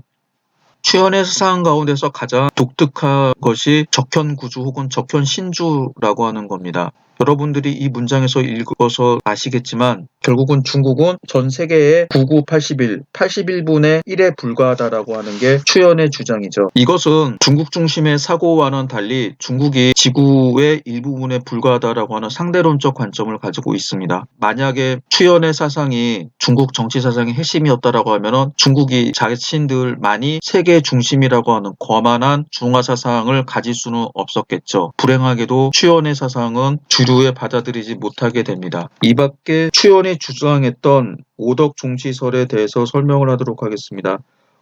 Speaker 1: 추현의 사상 가운데서 가장 독특한 것이 적현구주 혹은 적현신주라고 하는 겁니다. 여러분들이 이 문장에서 읽어서 아시겠지만 결국은 중국은 전 세계의 99, 81, 81분의 1에 불과하다라고 하는 게 추현의 주장이죠. 이것은 중국 중심의 사고와는 달리 중국이 지구의 일부분에 불과하다라고 하는 상대론적 관점을 가지고 있습니다. 만약에 추현의 사상이 중국 정치 사상의 핵심이었다라고 하면은 중국이 자신들만이 세계 중심이라고 하는 거만한 중화 사상을 가질 수는 없었겠죠. 불행하게도 추현의 사상은 주류에 받아들이지 못하게 됩니다. 이 밖에 추현이 주장했던 오덕 종시설에 대해서 설명을 하도록 하겠습니다.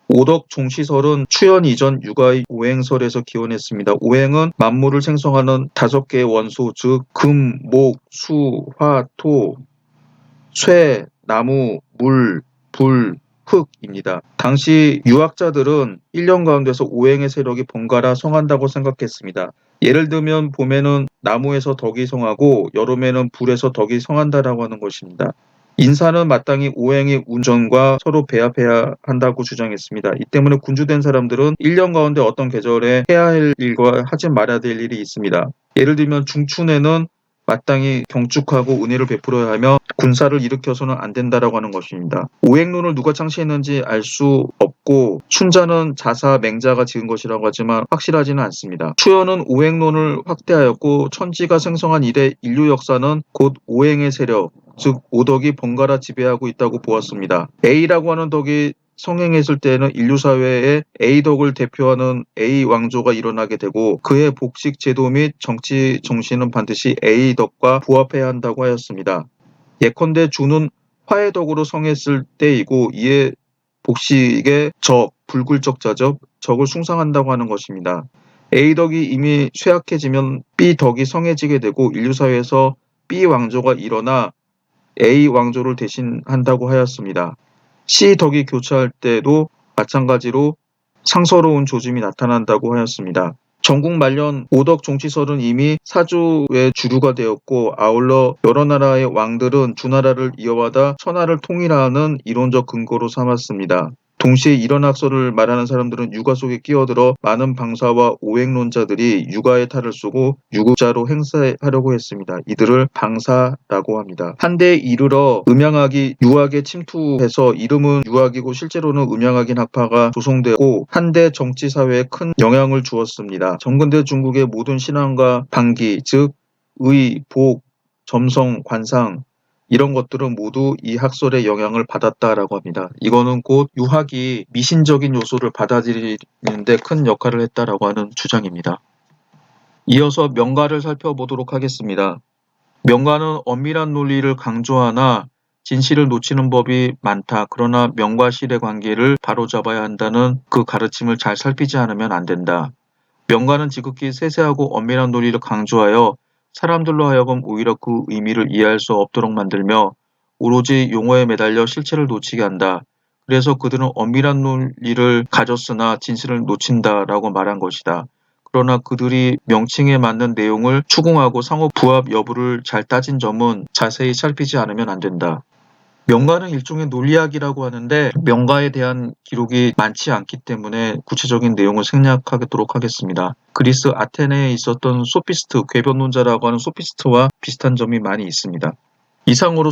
Speaker 1: 오덕 종시설은 추현 이전 육아의 오행설에서 기원했습니다. 오행은 만물을 생성하는 5개의 원소, 즉 금, 목, 수, 화, 토, 쇠, 나무, 물, 불, 흙입니다. 당시 유학자들은 1년 가운데서 오행의 세력이 번갈아 성한다고 생각했습니다. 예를 들면 봄에는 나무에서 덕이 성하고 여름에는 불에서 덕이 성한다라고 하는 것입니다. 인사는 마땅히 오행의 운전과 서로 배합해야 한다고 주장했습니다. 이 때문에 군주된 사람들은 1년 가운데 어떤 계절에 해야 할 일과 하지 말아야 될 일이 있습니다. 예를 들면 중춘에는 마땅히 경축하고 은혜를 베풀어야 하며 군사를 일으켜서는 안 된다라고 하는 것입니다. 오행론을 누가 창시했는지 알 수 없고 춘자는 자사 맹자가 지은 것이라고 하지만 확실하지는 않습니다. 추현은 오행론을 확대하였고 천지가 생성한 이래 인류 역사는 곧 오행의 세력, 즉 오덕이 번갈아 지배하고 있다고 보았습니다. A라고 하는 덕이 성행했을 때에는 인류 사회에 A덕을 대표하는 A 왕조가 일어나게 되고 그의 복식 제도 및 정치 정신은 반드시 A덕과 부합해야 한다고 하였습니다. 예컨대 주는 화의 덕으로 성했을 때이고 이에 복식의 적, 불굴적자적, 적을 숭상한다고 하는 것입니다. A덕이 이미 쇠약해지면 B덕이 성해지게 되고 인류 사회에서 B 왕조가 일어나 A 왕조를 대신한다고 하였습니다. C덕이 교차할 때도 마찬가지로 상서로운 조짐이 나타난다고 하였습니다. 전국 말년 오덕 종치설은 이미 사주의 주류가 되었고 아울러 여러 나라의 왕들은 주나라를 이어받아 천하를 통일하는 이론적 근거로 삼았습니다. 동시에 이런 학설을 말하는 사람들은 육아 속에 끼어들어 많은 방사와 오행론자들이 육아의 탈을 쏘고 유급자로 행세하려고 했습니다. 이들을 방사라고 합니다. 한때에 이르러 음양학이 유학에 침투해서 이름은 유학이고 실제로는 음양학인 학파가 조성되고 한때 정치 사회에 큰 영향을 주었습니다. 정근대 중국의 모든 신앙과 방기, 즉 의, 복, 점성, 관상 이런 것들은 모두 이 학설의 영향을 받았다라고 합니다. 이거는 곧 유학이 미신적인 요소를 받아들이는데 큰 역할을 했다라고 하는 주장입니다. 이어서 명가를 살펴보도록 하겠습니다. 명가는 엄밀한 논리를 강조하나 진실을 놓치는 법이 많다. 그러나 명과 실의 관계를 바로잡아야 한다는 그 가르침을 잘 살피지 않으면 안 된다. 명가는 지극히 세세하고 엄밀한 논리를 강조하여 사람들로 하여금 오히려 그 의미를 이해할 수 없도록 만들며 오로지 용어에 매달려 실체를 놓치게 한다. 그래서 그들은 엄밀한 논리를 가졌으나 진실을 놓친다라고 말한 것이다. 그러나 그들이 명칭에 맞는 내용을 추궁하고 상호 부합 여부를 잘 따진 점은 자세히 살피지 않으면 안 된다. 명가는 일종의 논리학이라고 하는데 명가에 대한 기록이 많지 않기 때문에 구체적인 내용을 생략하도록 하겠습니다. 그리스 아테네에 있었던 소피스트, 궤변론자라고 하는 소피스트와 비슷한 점이 많이 있습니다. 이상으로